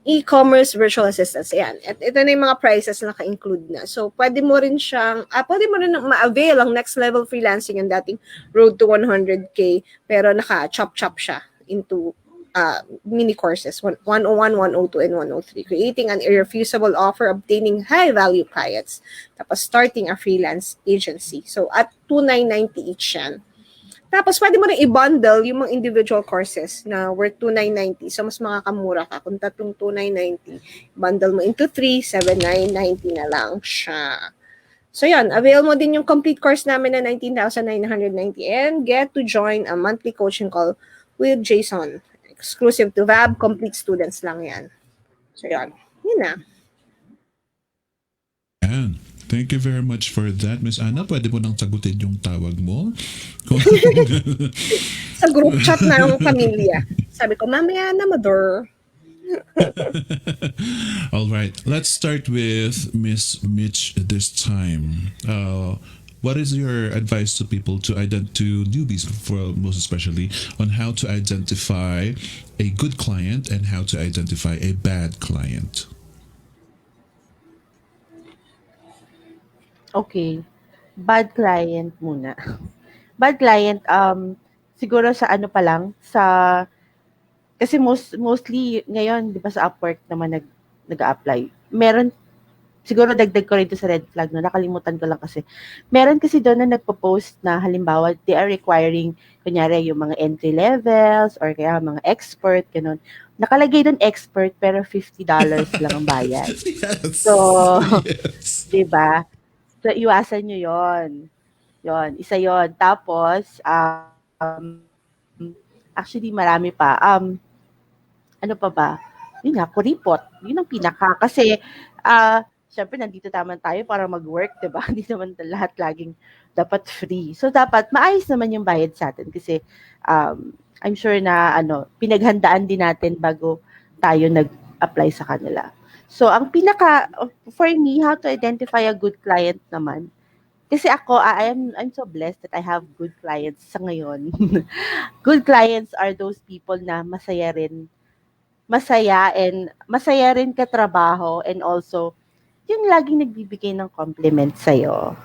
[SPEAKER 1] e-commerce, virtual assistants. Ayan. At ito na yung mga prices na naka-include na. So, pwede mo rin ma-avail ang next level freelancing, yung dating road to 100K, pero naka-chop-chop siya into mini courses, 101, 102, and 103. Creating an irrefusable offer, obtaining high-value clients, tapos starting a freelance agency. So, at 2,990 each yan. Tapos, pwede mo rin i-bundle yung mga individual courses na worth 2,990. So, mas makakamura ka. Kung tatlong 2,990, bundle mo into 3, 7,990 na lang siya. So, yan. Avail mo din yung complete course namin na 19,990 and get to join a monthly coaching call with Jason. Exclusive to VAB, complete students lang yan. So, yan. Yun na.
[SPEAKER 3] Yan. Thank you very much for that, Miss Anna. Pwede mo nang sagutin yung tawag mo.
[SPEAKER 1] Sa group chat ng pamilya. Sabi ko, mamaya na, mother.
[SPEAKER 3] All right. Let's start with Miss Mitch this time. What is your advice to people to newbies, for most especially, on how to identify a good client and how to identify a bad client?
[SPEAKER 4] Okay. Bad client muna. Bad client, siguro sa ano pa lang, kasi mostly ngayon, di ba sa Upwork naman nag-a-apply. Meron, siguro dagdag ko rin ito sa red flag, no? Nakalimutan ko lang kasi. Meron kasi doon na nagpo-post na halimbawa, they are requiring, kunyari, yung mga entry levels or kaya mga expert, ganun. Nakalagay doon expert pero $50 lang ang bayad.
[SPEAKER 3] Yes.
[SPEAKER 4] So,
[SPEAKER 3] yes.
[SPEAKER 4] di ba? So, iwasan nyo yon. Yon, isa yon. Tapos, actually, marami pa. Ano pa ba? Yun nga, kuripot. Yun ang pinaka. Kasi, syempre, nandito naman tayo para mag-work, diba? Hindi naman lahat laging dapat free. So, dapat maayos naman yung bayad sa atin. Kasi, I'm sure na, pinaghandaan din natin bago tayo nag-apply sa kanila. So, ang for me, how to identify a good client naman. Kasi ako, I'm so blessed that I have good clients sa ngayon. Good clients are those people na masaya rin katrabaho and also, yung laging nagbibigay ng compliment sa'yo.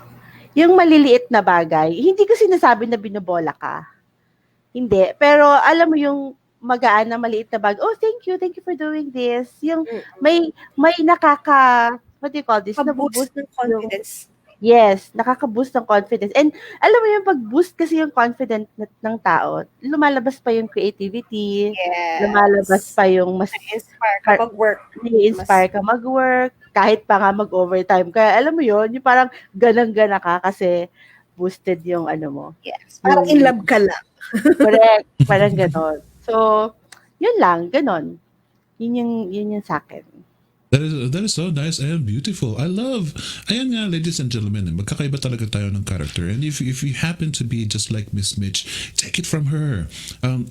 [SPEAKER 4] Yung maliliit na bagay, hindi ko sinasabi na binobola ka. Hindi. Pero alam mo yung magaan na maliit na bag. Oh, thank you for doing this. Yung may what do you call this?
[SPEAKER 1] Pag-boost ng confidence.
[SPEAKER 4] Yes, nakaka-boost ng confidence. And alam mo yung pag-boost kasi yung confidence ng tao, lumalabas pa yung creativity,
[SPEAKER 1] Yes.
[SPEAKER 4] lumalabas pa yung mas
[SPEAKER 1] Na-inspire ka mag-work.
[SPEAKER 4] na-inspire ka mag-work, kahit pa nga mag-overtime. Kaya alam mo yun, yung parang ganang-gana ka kasi boosted yung ano mo.
[SPEAKER 1] Yes. Parang in love ka lang.
[SPEAKER 4] Correct. Parang ganon. So, yun lang, ganon. Yun yung sa akin.
[SPEAKER 3] That is so nice and beautiful. Ayan nga, ladies and gentlemen, magkakaiba talaga tayo ng character. And if you happen to be just like Miss Mitch, take it from her.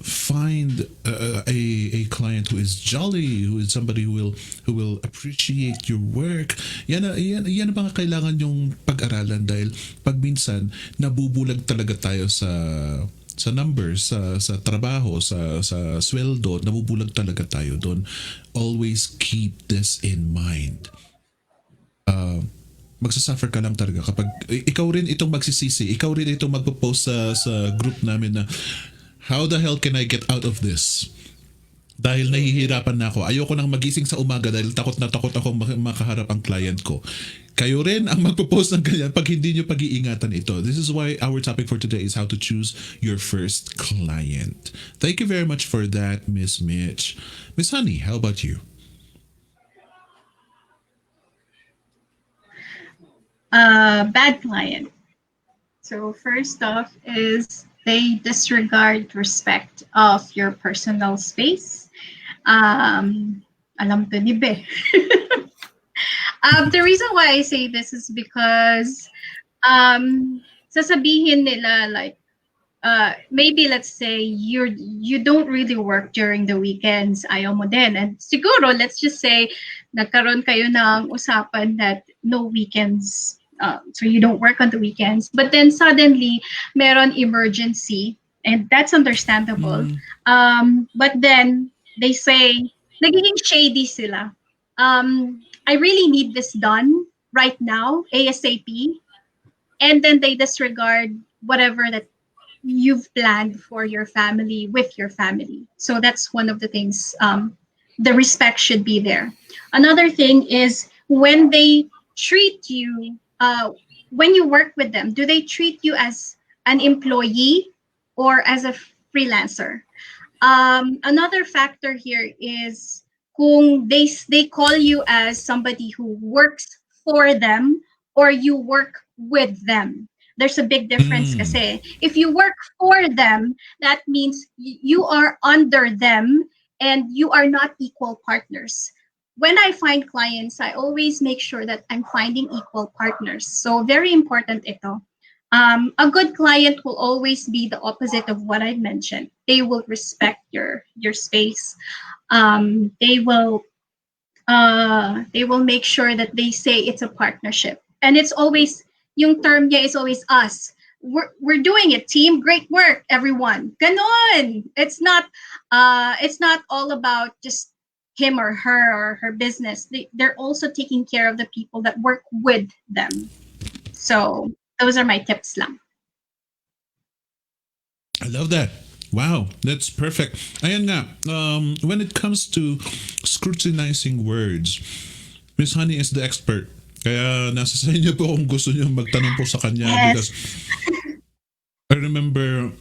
[SPEAKER 3] Find a client who is jolly, who is somebody who will appreciate your work. Yan ang mga kailangan yung pag-aralan dahil pag minsan nabubulag talaga tayo sa numbers, sa trabaho, sa sweldo, nabubulag talaga tayo doon. Always keep this in mind. Magsasuffer ka lang talaga kapag ikaw rin itong magsisisi, ikaw rin itong magpo-post sa group namin na how the hell can I get out of this? Dahil nahihirapan na ako. Ayoko nang magising sa umaga dahil takot na takot akong makaharap ang client ko. Kayo rin ang magpo-post ng ganyan pag hindi nyo pag-iingatan ito. This is why our topic for today is how to choose your first client. Thank you very much for that, Miss Mitch. Miss Honey, how about you?
[SPEAKER 2] Bad client. So first off is they disregard respect of your personal space. Alam to ni be. The reason why I say this is because sasabihin nila like maybe let's say you don't really work during the weekends, ayaw mo din. And siguro let's just say nagkaroon kayo ng usapan that no weekends, so you don't work on the weekends, but then suddenly meron emergency, and that's understandable. But then they say nagiging shady sila. I really need this done right now, ASAP. And then they disregard whatever that you've planned for your family, with your family. So that's one of the things, the respect should be there. Another thing is when they treat you, when you work with them, do they treat you as an employee or as a freelancer. Another factor here is kung they call you as somebody who works for them or you work with them. There's a big difference
[SPEAKER 3] Mm.
[SPEAKER 2] kasi. If you work for them, that means you are under them and you are not equal partners. When I find clients, I always make sure that I'm finding equal partners. So very important ito. A good client will always be the opposite of what I mentioned. They will respect your space. They will make sure that they say it's a partnership, and it's always yung term niya is always us. We're doing it, team. Great work, everyone. Ganon. It's not all about just him or her business. They're also taking care of the people that work with them. So those are my tips lang.
[SPEAKER 3] I love that. Wow, that's perfect. Ayan nga, when it comes to scrutinizing words, Miss Honey is the expert. Kaya nasa sa inyo po kung gusto niyo magtanong po sa kanya.
[SPEAKER 2] Yes.
[SPEAKER 3] Because I remember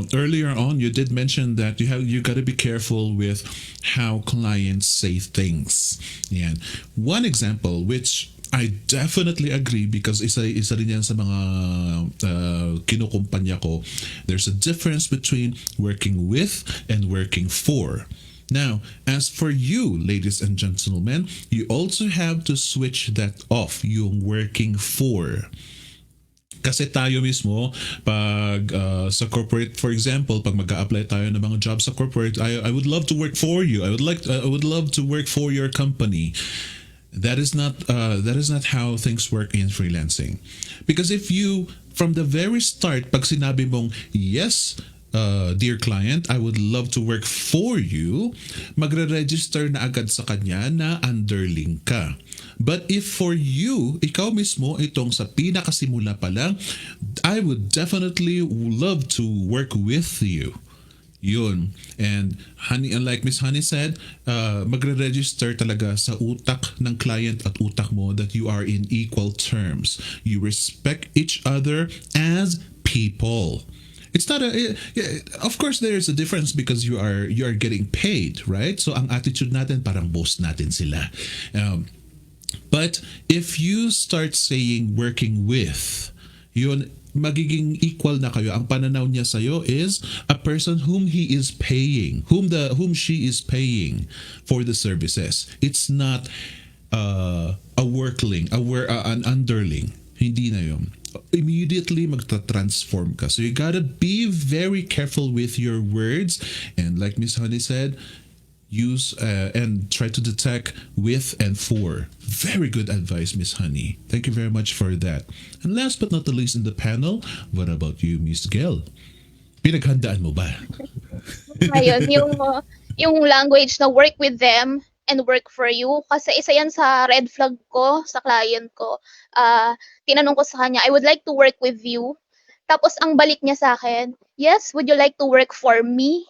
[SPEAKER 3] earlier on you did mention that you got to be careful with how clients say things. Yan. One example which I definitely agree because isa rin yan sa mga kinukumpanya ko. There's a difference between working with and working for. Now, as for you, ladies and gentlemen, you also have to switch that off, yung working for. Kasi tayo mismo, pag sa corporate, for example, pag mag-a-apply tayo ng mga jobs sa corporate, I would love to work for you. I would love to work for your company. That is not how things work in freelancing. Because if you, from the very start, pag sinabi mong, yes, dear client, I would love to work for you, magre-register na agad sa kanya na underling ka. But if for you, ikaw mismo, itong sa pinakasimula pa lang, I would definitely love to work with you. Yun. And Honey, like Miss Honey said, magre-register talaga sa utak ng client at utak mo that you are in equal terms. You respect each other as people. It's not of course there's a difference because you are getting paid, right? So ang attitude natin parang boss natin sila. But if you start saying working with, yun, magiging equal na kayo. Ang pananaw niya sa'yo is a person whom he is paying, whom she is paying for the services. It's not a workling, an underling. Hindi na yun. Immediately magta-transform ka. So you gotta be very careful with your words, and like Miss Honey said, use and try to detect with and for. Very good advice, Miss Honey. Thank you very much for that. And last but not the least in the panel, what about you, Miss Gel? Pinaghandaan mo ba?
[SPEAKER 5] Ayun, yung language na work with them and work for you. Kasi isa yan sa red flag ko sa client ko. Tinanong ko sa kanya, I would like to work with you. Tapos ang balik niya sa akin, yes, would you like to work for me?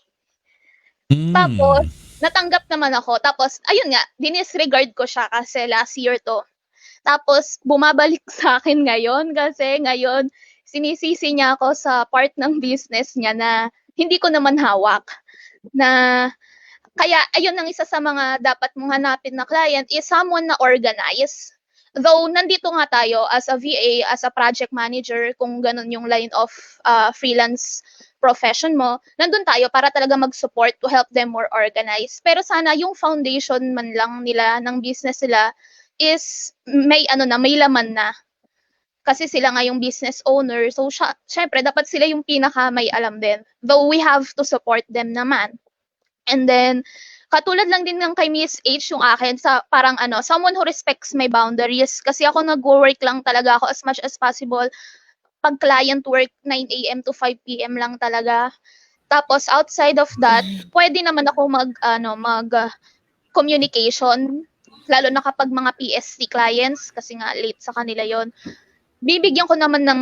[SPEAKER 5] Tapos, natanggap naman ako. Tapos, ayun nga, dinisregard ko siya kasi last year to. Tapos, bumabalik sa akin ngayon kasi ngayon, sinisisi niya ako sa part ng business niya na hindi ko naman hawak. Na, kaya, ayun ang isa sa mga dapat mong hanapin na client is someone na organized. Though, nandito nga tayo as a VA, as a project manager, kung ganun yung line of freelance profession mo, nandun tayo para talaga mag-support to help them more organized. Pero sana yung foundation man lang nila ng business nila is may may laman na. Kasi sila nga yung business owner. So syempre dapat sila yung pinaka may alam din. Though we have to support them naman. And then katulad lang din ng kay Miss H yung akin sa parang someone who respects my boundaries kasi ako nag-work lang talaga ako as much as possible. Pag client work, 9 a.m. to 5 p.m. lang talaga. Tapos, outside of that, pwede naman ako communication, lalo na kapag mga PSC clients, kasi nga late sa kanila yon. Bibigyan ko naman ng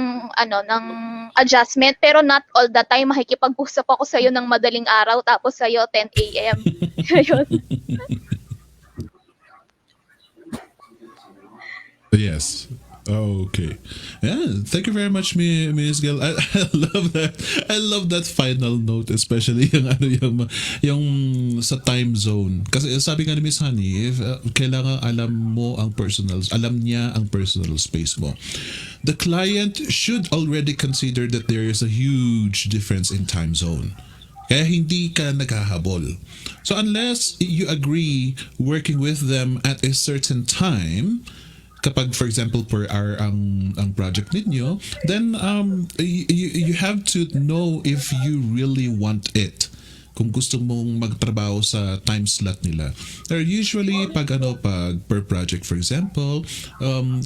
[SPEAKER 5] adjustment, pero not all the time makikipag-usap ako sa'yo ng madaling araw, tapos sa'yo 10 a.m. Ayun.
[SPEAKER 3] Yes. Okay. Yeah, thank you very much, Miss Gail. I love that. I love that final note, especially yung ano yung sa time zone. Kasi sabi nga ni Miss Honey, if kailangan alam niya ang personal space mo. The client should already consider that there is a huge difference in time zone. Kaya hindi ka naghahabol. So unless you agree working with them at a certain time, kapag for example per hour ang project ninyo, then you have to know if you really want it. Kung gusto mong magtrabaho sa time slot nila. There usually pag per project for example,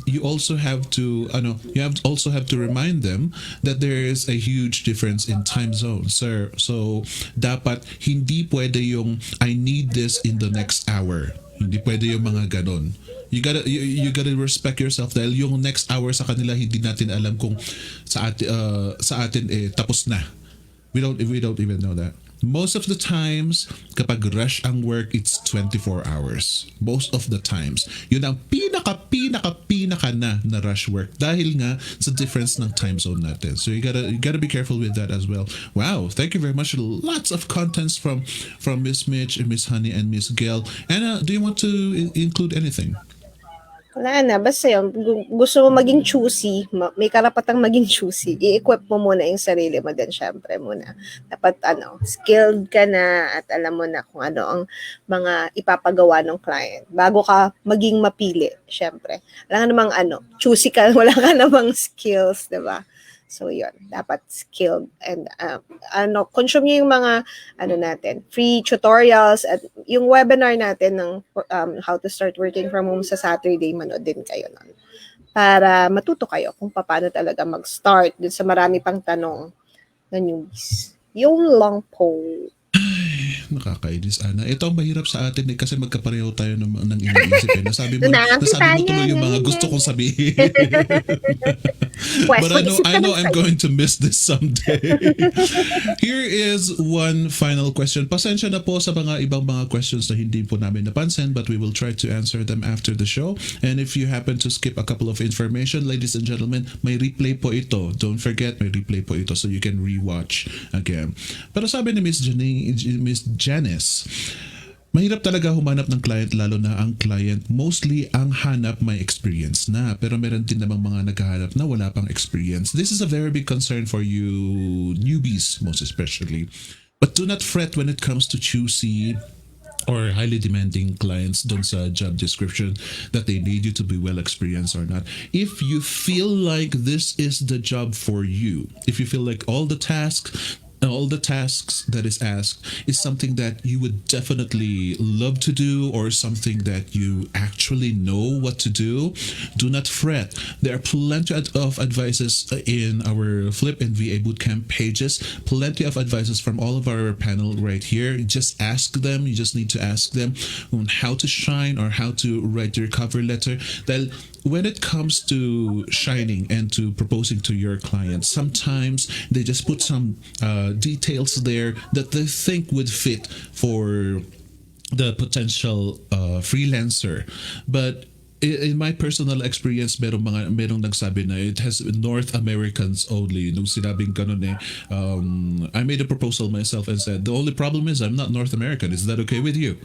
[SPEAKER 3] you also have to remind them that there is a huge difference in time zones, sir. So dapat hindi pwede yung I need this in the next hour. Hindi pwede yung mga ganon. You gotta respect yourself dahil yung next hour sa kanila hindi natin alam kung sa atin tapos na. We don't even know that. Most of the times, kapag rush ang work, it's 24 hours. Most of the times. Yun ang pinaka na rush work dahil nga sa difference ng time zone natin. So you gotta be careful with that as well. Wow, thank you very much. Lots of contents from Miss Mitch and Miss Honey and Miss Gail. Anna, do you want to include anything?
[SPEAKER 1] Wala na, basta yun, gusto mo maging choosy, may karapatang maging choosy, i-equip mo muna yung sarili mo din, syempre muna. Dapat, skilled ka na at alam mo na kung ano ang mga ipapagawa ng client bago ka maging mapili, syempre. Wala ka namang choosy ka, wala ka namang skills, di ba? So, yun, dapat skilled and consume niyo yung mga natin, free tutorials at yung webinar natin ng how to start working from home sa Saturday, manood din kayo nun. Para matuto kayo kung paano talaga mag-start dun sa marami pang tanong na newbies. Yung lang po.
[SPEAKER 3] Nakakainis, Ana. Ito ang mahirap sa atin kasi magkapareho tayo ng iniisip. Nasabi mo tuloy yung mga gusto kong sabihin. But I know I'm going to miss this someday. Here is one final question. Pasensya na po sa mga ibang mga questions na hindi po namin napansin, but we will try to answer them after the show. And if you happen to skip a couple of information, ladies and gentlemen, may replay po ito. Don't forget, may replay po ito so you can rewatch again. Pero sabi ni Miss Janice, mahirap talaga humanap ng client lalo na ang client mostly ang hanap may experience na pero meron din namang mga naghahanap na wala pang experience. This is a very big concern for you newbies most especially. But do not fret when it comes to choosy or highly demanding clients dun sa job description that they need you to be well experienced or not. If you feel like this is the job for you, if you feel like all the tasks that is asked is something that you would definitely love to do or something that you actually know what to do, do not fret. There are plenty of advices in our Flip and VA Bootcamp pages, plenty of advices from all of our panel right here. Just ask them. You just need to ask them on how to shine or how to write your cover letter. Dahil when it comes to shining and to proposing to your clients, sometimes they just put some details there that they think would fit for the potential freelancer. But in my personal experience, merong nagsabi na it has North Americans only. Nung sinabing ganun I made a proposal myself and said, the only problem is I'm not North American. Is that okay with you?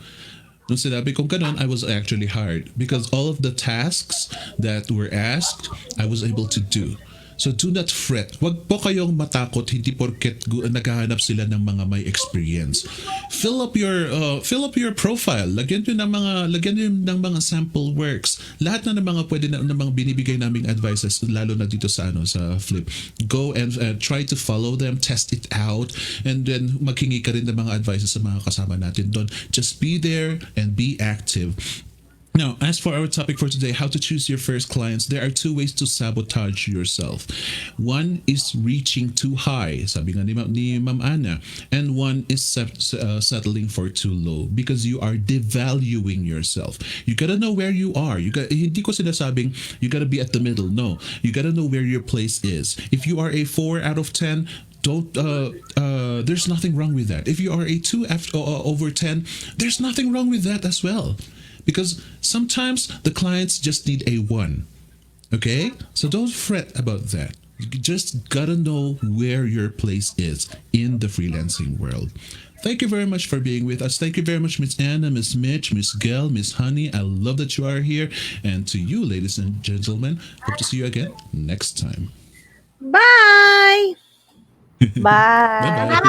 [SPEAKER 3] Nung sinabi kong ganun, I was actually hired because all of the tasks that were asked, I was able to do. So do not fret. Wag po kayong matakot hindi porket naghahanap sila ng mga may experience. Fill up your profile. Lagyan niyo ng mga sample works. Lahat na ng mga pwede na mga binibigay naming advices lalo na dito sa sa Flip. Go and try to follow them, test it out, and then maghingi ka rin ng mga advices sa mga kasama natin doon. Just be there and be active. Now, as for our topic for today, how to choose your first clients, there are two ways to sabotage yourself. One is reaching too high, sabi nga ni Ma'am Ana, and one is settling for too low because you are devaluing yourself. You gotta know where you are. Hindi ko sinasabing you gotta be at the middle. No, you gotta know where your place is. If you are a 4 out of 10, there's nothing wrong with that. If you are a 2 over 10, there's nothing wrong with that as well. Because sometimes the clients just need a 1. Okay? So don't fret about that. You just gotta know where your place is in the freelancing world. Thank you very much for being with us. Thank you very much, Miss Anna, Miss Mitch, Miss Gail, Miss Honey. I love that you are here. And to you, ladies and gentlemen, hope to see you again next time.
[SPEAKER 1] Bye!
[SPEAKER 3] Bye
[SPEAKER 4] Bye.
[SPEAKER 3] bye.